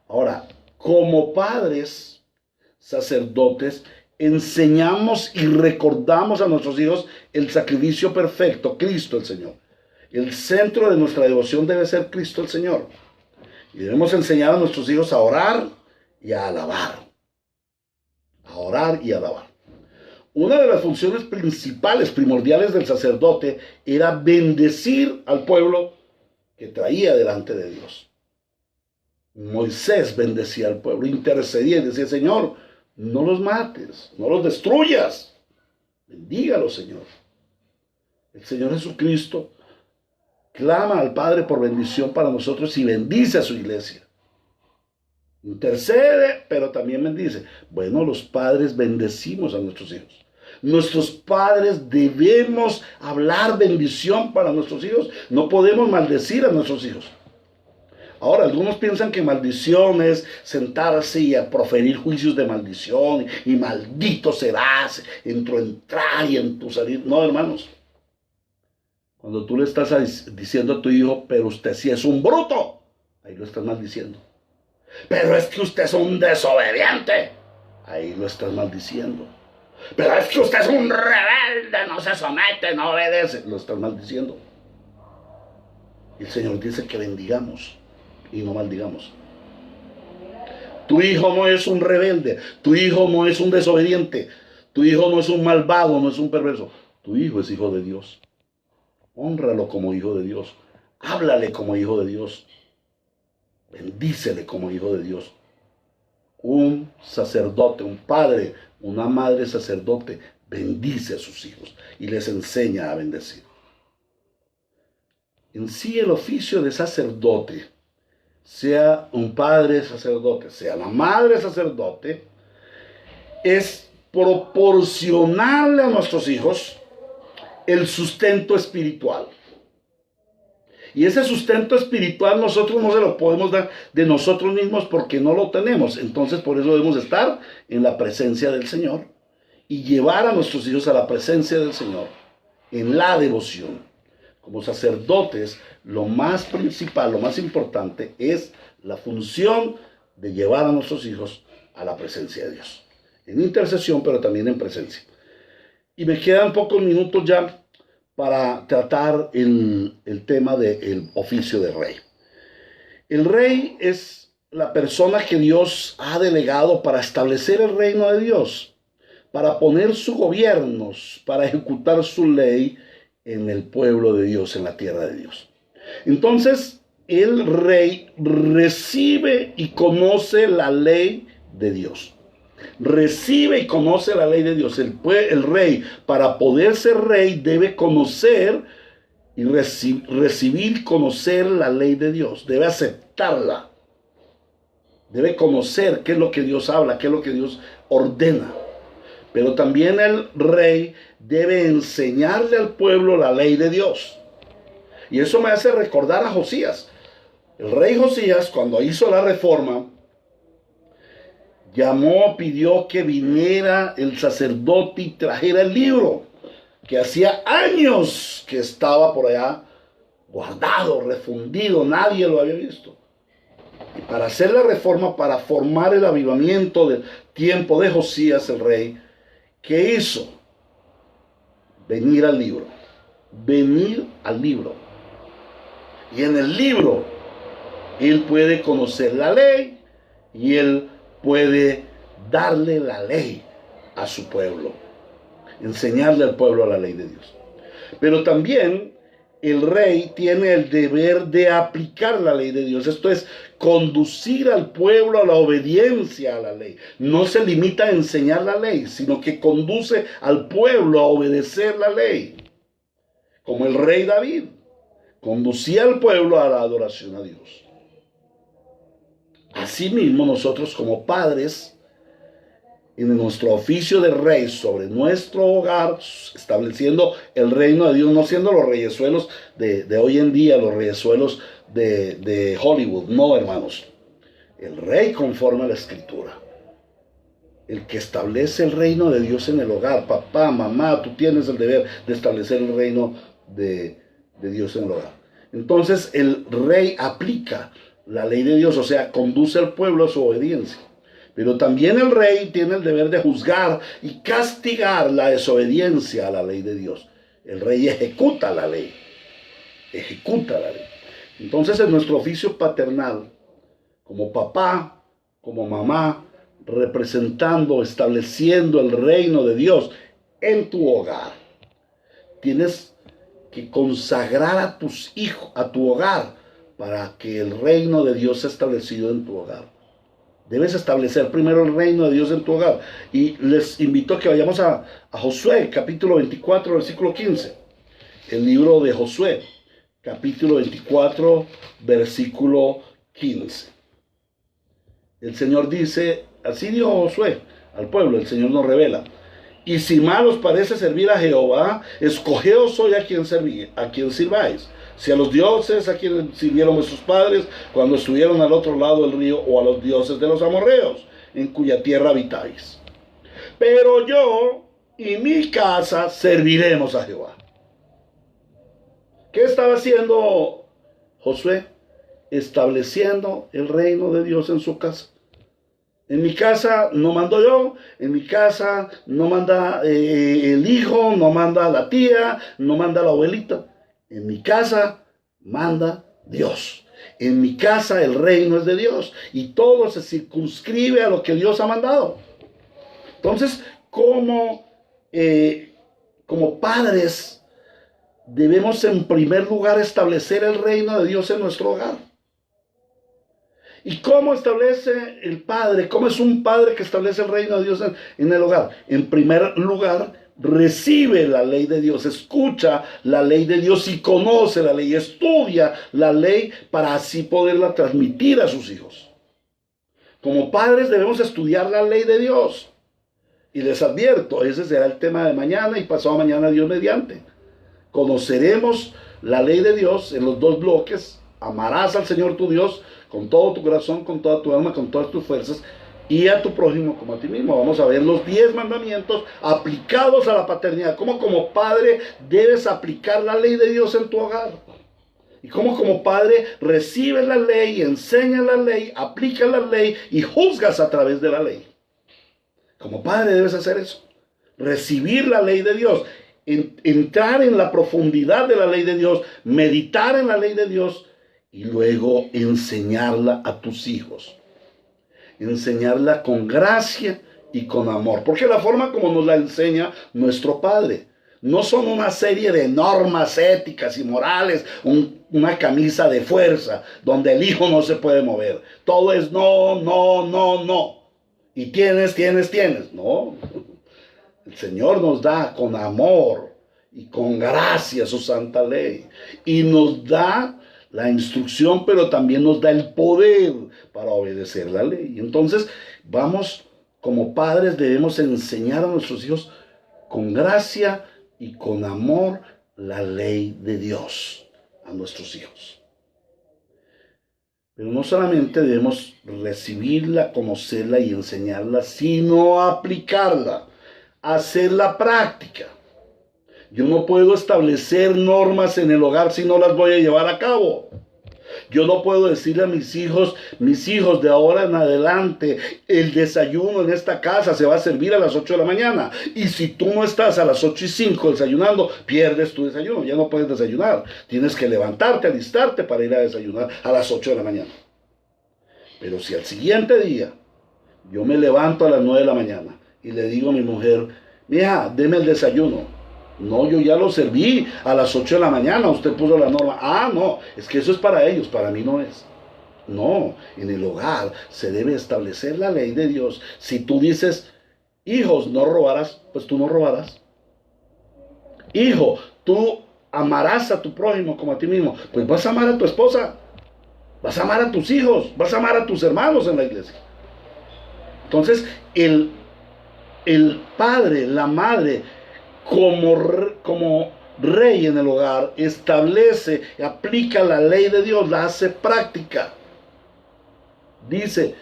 Ahora, como padres, sacerdotes, enseñamos y recordamos a nuestros hijos el sacrificio perfecto, Cristo el Señor. El centro de nuestra devoción debe ser Cristo el Señor. Y debemos enseñar a nuestros hijos a orar y a alabar. A orar y a alabar. Una de las funciones principales, primordiales del sacerdote era bendecir al pueblo que traía delante de Dios. Moisés bendecía al pueblo, intercedía y decía, Señor, no los mates, no los destruyas. Bendígalos, Señor. El Señor Jesucristo clama al Padre por bendición para nosotros y bendice a su iglesia. Intercede, pero también bendice. Bueno, los padres bendecimos a nuestros hijos. Nuestros padres debemos hablar bendición para nuestros hijos. No podemos maldecir a nuestros hijos. Ahora, algunos piensan que maldición es sentarse y a proferir juicios de maldición y maldito serás en tu entrar y en tu salir. No, hermanos. Cuando tú le estás diciendo a tu hijo, pero usted sí es un bruto, ahí lo estás maldiciendo. Pero es que usted es un desobediente, ahí lo estás maldiciendo. Pero es que usted es un rebelde, no se somete, no obedece, lo estás maldiciendo. Y el Señor dice que bendigamos y no maldigamos. Tu hijo no es un rebelde, tu hijo no es un desobediente, tu hijo no es un malvado, no es un perverso. Tu hijo es hijo de Dios. Hónralo como hijo de Dios. Háblale como hijo de Dios. Bendícele como hijo de Dios. Un sacerdote, un padre, una madre sacerdote bendice a sus hijos y les enseña a bendecir. En sí el oficio de sacerdote, sea un padre sacerdote, sea la madre sacerdote, es proporcionarle a nuestros hijos el sustento espiritual. Y ese sustento espiritual nosotros no se lo podemos dar de nosotros mismos porque no lo tenemos. Entonces por eso debemos estar en la presencia del Señor y llevar a nuestros hijos a la presencia del Señor en la devoción. Como sacerdotes, lo más principal, lo más importante es la función de llevar a nuestros hijos a la presencia de Dios. En intercesión, pero también en presencia. Y me quedan pocos minutos ya para tratar el tema del oficio de rey. El rey es la persona que Dios ha delegado para establecer el reino de Dios, para poner sus gobiernos, para ejecutar su ley en el pueblo de Dios, en la tierra de Dios. Entonces, el rey recibe y conoce la ley de Dios. Recibe y conoce la ley de Dios. El rey, para poder ser rey, debe conocer y recibir, conocer la ley de Dios. Debe aceptarla. Debe conocer qué es lo que Dios habla, qué es lo que Dios ordena. Pero también el rey debe enseñarle al pueblo la ley de Dios. Y eso me hace recordar a Josías. El rey Josías, cuando hizo la reforma, pidió que viniera el sacerdote y trajera el libro, que hacía años que estaba por allá guardado, refundido, nadie lo había visto. Y para hacer la reforma, para formar el avivamiento del tiempo de Josías el rey, ¿qué hizo? Venir al libro. Venir al libro. Y en el libro, él puede conocer la ley y él puede darle la ley a su pueblo. Enseñarle al pueblo la ley de Dios. Pero también el rey tiene el deber de aplicar la ley de Dios. Esto es, conducir al pueblo a la obediencia a la ley. No se limita a enseñar la ley, sino que conduce al pueblo a obedecer la ley. Como el rey David conducía al pueblo a la adoración a Dios. Asimismo, nosotros como padres, en nuestro oficio de rey sobre nuestro hogar, estableciendo el reino de Dios, no siendo los reyesuelos de hoy en día, los reyesuelos de Hollywood, no, hermanos. El rey conforme a la escritura. El que establece el reino de Dios en el hogar. Papá, mamá, tú tienes el deber de establecer el reino de Dios en el hogar. Entonces el rey aplica la ley de Dios, o sea, conduce al pueblo a su obediencia. Pero también el rey tiene el deber de juzgar y castigar la desobediencia a la ley de Dios. El rey ejecuta la ley. Ejecuta la ley. Entonces, en nuestro oficio paternal, como papá, como mamá, representando, estableciendo el reino de Dios en tu hogar, tienes que consagrar a tus hijos, a tu hogar, para que el reino de Dios sea establecido en tu hogar. Debes establecer primero el reino de Dios en tu hogar. Y les invito a que vayamos a Josué, capítulo 24, versículo 15. El libro de Josué, capítulo 24, versículo 15. El Señor dice, así dijo Josué al pueblo, el Señor nos revela. Y si mal os parece servir a Jehová, escogeos hoy a quien sirváis. Si a los dioses a quienes sirvieron vuestros padres cuando estuvieron al otro lado del río, o a los dioses de los amorreos, en cuya tierra habitáis. Pero yo y mi casa serviremos a Jehová. ¿Qué estaba haciendo Josué? Estableciendo el reino de Dios en su casa. En mi casa no mando yo, en mi casa no manda el hijo, no manda la tía, no manda la abuelita. En mi casa manda Dios. En mi casa el reino es de Dios y todo se circunscribe a lo que Dios ha mandado. Entonces, como padres, debemos en primer lugar establecer el reino de Dios en nuestro hogar. ¿Y cómo establece el padre? ¿Cómo es un padre que establece el reino de Dios en el hogar? En primer lugar, recibe la ley de Dios, escucha la ley de Dios y conoce la ley, estudia la ley para así poderla transmitir a sus hijos. Como padres debemos estudiar la ley de Dios. Y les advierto, ese será el tema de mañana y pasado mañana, Dios mediante. Conoceremos la ley de Dios en los dos bloques. Amarás al Señor tu Dios con todo tu corazón, con toda tu alma, con todas tus fuerzas, y a tu prójimo como a ti mismo. Vamos a ver los 10 mandamientos aplicados a la paternidad. Cómo como padre debes aplicar la ley de Dios en tu hogar. Y cómo como padre recibes la ley, enseñas la ley, aplicas la ley y juzgas a través de la ley. Como padre debes hacer eso. Recibir la ley de Dios. Entrar en la profundidad de la ley de Dios. Meditar en la ley de Dios. Y luego enseñarla a tus hijos. Enseñarla con gracia y con amor. Porque la forma como nos la enseña nuestro Padre. No son una serie de normas éticas y morales, una camisa de fuerza, donde el hijo no se puede mover. Todo es no, no, no, no. Y tienes. No. El Señor nos da con amor y con gracia su santa ley. Y nos da la instrucción, pero también nos da el poder para obedecer la ley. Entonces, como padres debemos enseñar a nuestros hijos con gracia y con amor la ley de Dios. a nuestros hijos. Pero no solamente debemos recibirla, conocerla y enseñarla, sino aplicarla, hacerla práctica. Yo no puedo establecer normas en el hogar si no las voy a llevar a cabo. Yo no puedo decirle a mis hijos, de ahora en adelante, el desayuno en esta casa se va a servir a las 8 de la mañana. Y si tú no estás a las 8:05 desayunando, pierdes tu desayuno, ya no puedes desayunar. Tienes que levantarte, alistarte para ir a desayunar a las 8 de la mañana. Pero si al siguiente día yo me levanto a las 9 de la mañana y le digo a mi mujer, mija, deme el desayuno. No, yo ya lo serví a las 8 de la mañana, usted puso la norma. Ah, no, es que eso es para ellos, para mí no es. No, en el hogar se debe establecer la ley de Dios. Si tú dices, hijos, no robarás, pues tú no robarás. Hijo, tú amarás a tu prójimo como a ti mismo, pues vas a amar a tu esposa, vas a amar a tus hijos, vas a amar a tus hermanos en la iglesia. Entonces, el padre, la madre, como rey en el hogar, establece, aplica la ley de Dios, la hace práctica. Dice,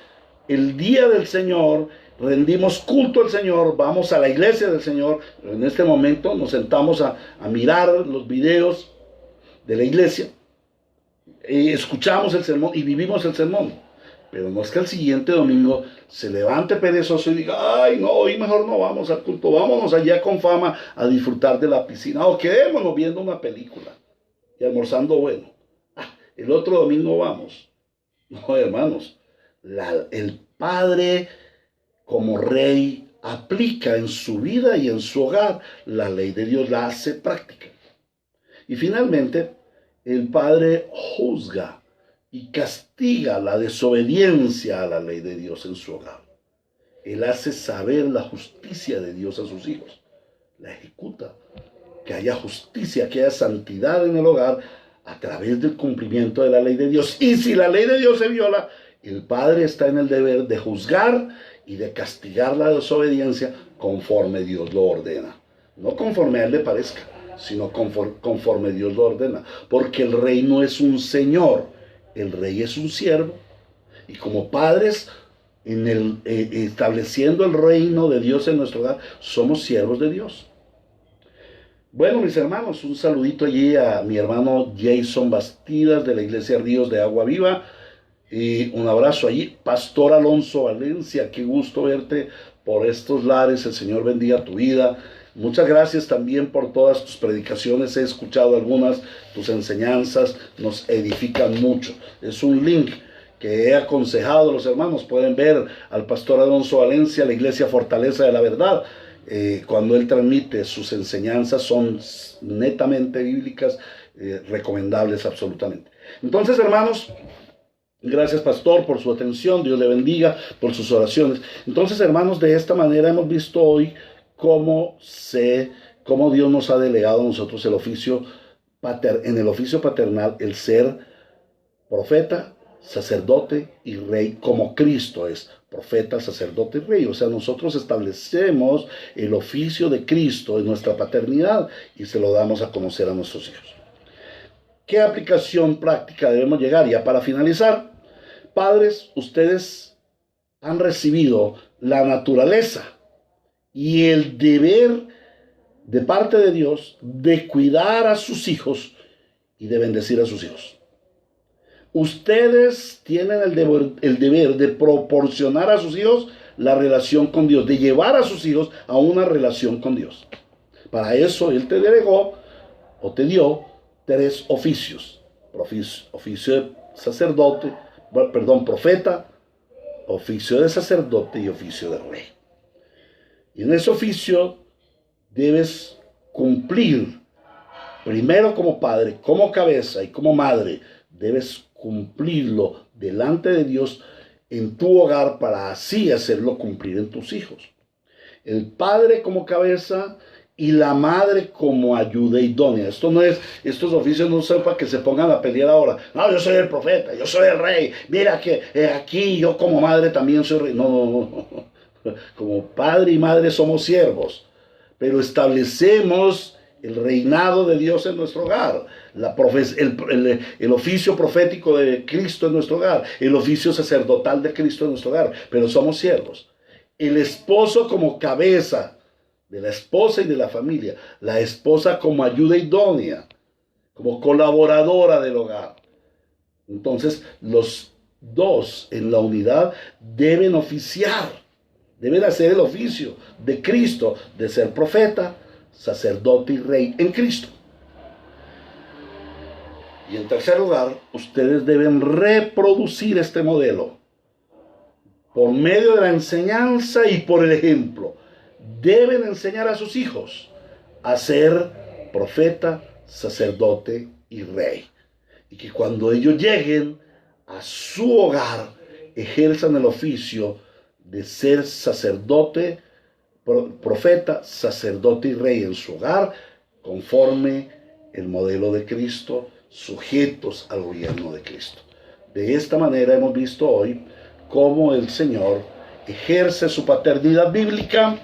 el día del Señor, rendimos culto al Señor, vamos a la iglesia del Señor. En este momento nos sentamos a mirar los videos de la iglesia, escuchamos el sermón y vivimos el sermón. Pero no es que el siguiente domingo se levante perezoso y diga, ay no, hoy mejor no vamos al culto, vámonos allá con fama a disfrutar de la piscina, o quedémonos viendo una película y almorzando bueno. El otro domingo vamos. No, hermanos, el Padre como Rey aplica en su vida y en su hogar la ley de Dios, la hace práctica. Y finalmente, el Padre juzga y castiga la desobediencia a la ley de Dios en su hogar. Él hace saber la justicia de Dios a sus hijos, la ejecuta, que haya justicia, que haya santidad en el hogar a través del cumplimiento de la ley de Dios. Y si la ley de Dios se viola, el Padre está en el deber de juzgar y de castigar la desobediencia conforme Dios lo ordena. No conforme a él le parezca, sino conforme Dios lo ordena. Porque el rey no es un señor, el rey es un siervo. Y como padres, estableciendo el reino de Dios en nuestro hogar, somos siervos de Dios. Bueno, mis hermanos, un saludito allí a mi hermano Jason Bastidas de la Iglesia Ríos de Agua Viva. Y un abrazo allí, Pastor Alonso Valencia, qué gusto verte por estos lares, el Señor bendiga tu vida. Muchas gracias también por todas tus predicaciones, he escuchado algunas, tus enseñanzas nos edifican mucho. Es un link que he aconsejado a los hermanos, pueden ver al Pastor Alonso Valencia, la Iglesia Fortaleza de la Verdad, cuando él transmite sus enseñanzas son netamente bíblicas, recomendables absolutamente. Entonces, hermanos, gracias, pastor, por su atención, Dios le bendiga, por sus oraciones. Entonces, hermanos, de esta manera hemos visto hoy cómo Dios nos ha delegado a nosotros el oficio en el oficio paternal, el ser profeta, sacerdote y rey, como Cristo es profeta, sacerdote y rey. O sea, nosotros establecemos el oficio de Cristo en nuestra paternidad y se lo damos a conocer a nuestros hijos. ¿Qué aplicación práctica debemos llegar? Ya para finalizar, padres, ustedes han recibido la naturaleza y el deber de parte de Dios de cuidar a sus hijos y de bendecir a sus hijos. Ustedes tienen el deber de proporcionar a sus hijos la relación con Dios, de llevar a sus hijos a una relación con Dios. Para eso Él te delegó o te dio 3 oficios. Oficio de sacerdote, profeta, oficio de sacerdote y oficio de rey. Y en ese oficio debes cumplir, primero como padre, como cabeza y como madre, debes cumplirlo delante de Dios en tu hogar para así hacerlo cumplir en tus hijos. El padre como cabeza y la madre como ayuda idónea. Estos oficios no son para que se pongan a pelear ahora. No, yo soy el profeta, yo soy el rey. Mira que aquí yo como madre también soy rey. No. Como padre y madre somos siervos, pero establecemos el reinado de Dios en nuestro hogar, el oficio profético de Cristo en nuestro hogar, el oficio sacerdotal de Cristo en nuestro hogar, pero somos siervos. El esposo como cabeza de la esposa y de la familia, la esposa como ayuda idónea, como colaboradora del hogar. Entonces, los dos en la unidad deben oficiar, deben hacer el oficio de Cristo, de ser profeta, sacerdote y rey en Cristo. Y en tercer lugar, ustedes deben reproducir este modelo por medio de la enseñanza y por el ejemplo. Deben enseñar a sus hijos a ser profeta, sacerdote y rey. Y que cuando ellos lleguen a su hogar, ejerzan el oficio de ser sacerdote, profeta, sacerdote y rey en su hogar, conforme el modelo de Cristo, sujetos al gobierno de Cristo. De esta manera hemos visto hoy cómo el Señor ejerce su paternidad bíblica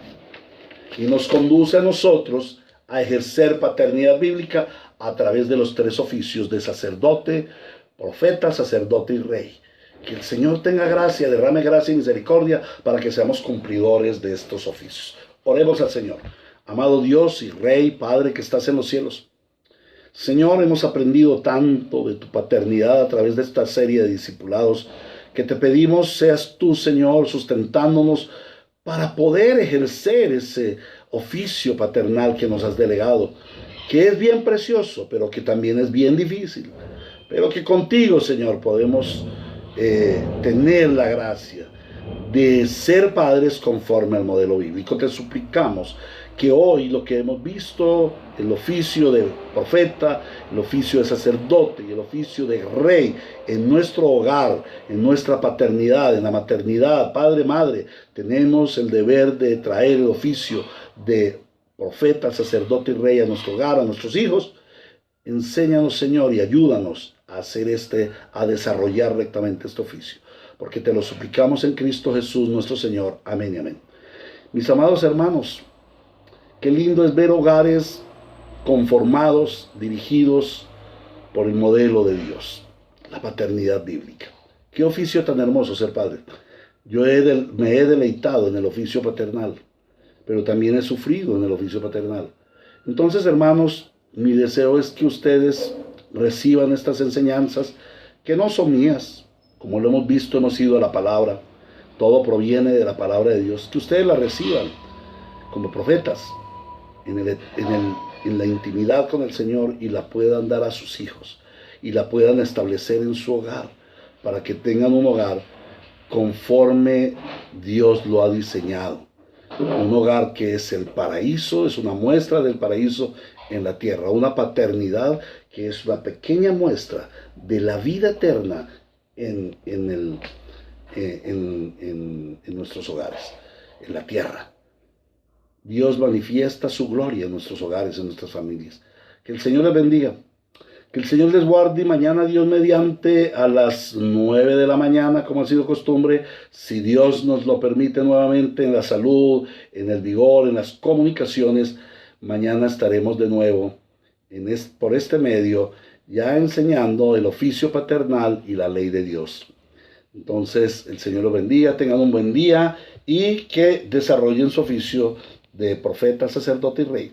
y nos conduce a nosotros a ejercer paternidad bíblica a través de los tres oficios de sacerdote, profeta, sacerdote y rey. Que el Señor tenga gracia, derrame gracia y misericordia para que seamos cumplidores de estos oficios. Oremos al Señor. Amado Dios y Rey, Padre que estás en los cielos. Señor, hemos aprendido tanto de tu paternidad a través de esta serie de discipulados que te pedimos seas tú, Señor, sustentándonos para poder ejercer ese oficio paternal que nos has delegado, que es bien precioso, pero que también es bien difícil, pero que contigo, Señor, podemos tener la gracia de ser padres conforme al modelo bíblico. Te suplicamos que hoy lo que hemos visto, el oficio de profeta, el oficio de sacerdote y el oficio de rey en nuestro hogar, en nuestra paternidad, en la maternidad, padre, madre, tenemos el deber de traer el oficio de profeta, sacerdote y rey a nuestro hogar, a nuestros hijos. Enséñanos, Señor, y ayúdanos a hacer a desarrollar rectamente este oficio, porque te lo suplicamos en Cristo Jesús nuestro Señor. Amén y amén. Mis amados hermanos, qué lindo es ver hogares conformados, dirigidos por el modelo de Dios, la paternidad bíblica. Qué oficio tan hermoso ser padre. Yo me he deleitado en el oficio paternal, pero también he sufrido en el oficio paternal. Entonces, hermanos, mi deseo es que ustedes reciban estas enseñanzas que no son mías. Como lo hemos visto, hemos ido a la palabra. Todo proviene de la palabra de Dios. Que ustedes la reciban como profetas en la intimidad con el Señor y la puedan dar a sus hijos y la puedan establecer en su hogar para que tengan un hogar conforme Dios lo ha diseñado. Un hogar que es el paraíso, es una muestra del paraíso en la tierra. Una paternidad que es una pequeña muestra de la vida eterna en nuestros hogares, en la tierra. Dios manifiesta su gloria en nuestros hogares, en nuestras familias. Que el Señor les bendiga. Que el Señor les guarde y mañana, Dios mediante, a las 9 de la mañana, como ha sido costumbre, si Dios nos lo permite nuevamente, en la salud, en el vigor, en las comunicaciones, mañana estaremos de nuevo por este medio, ya enseñando el oficio paternal y la ley de Dios. Entonces, el Señor los bendiga, tengan un buen día y que desarrollen su oficio de profeta, sacerdote y rey.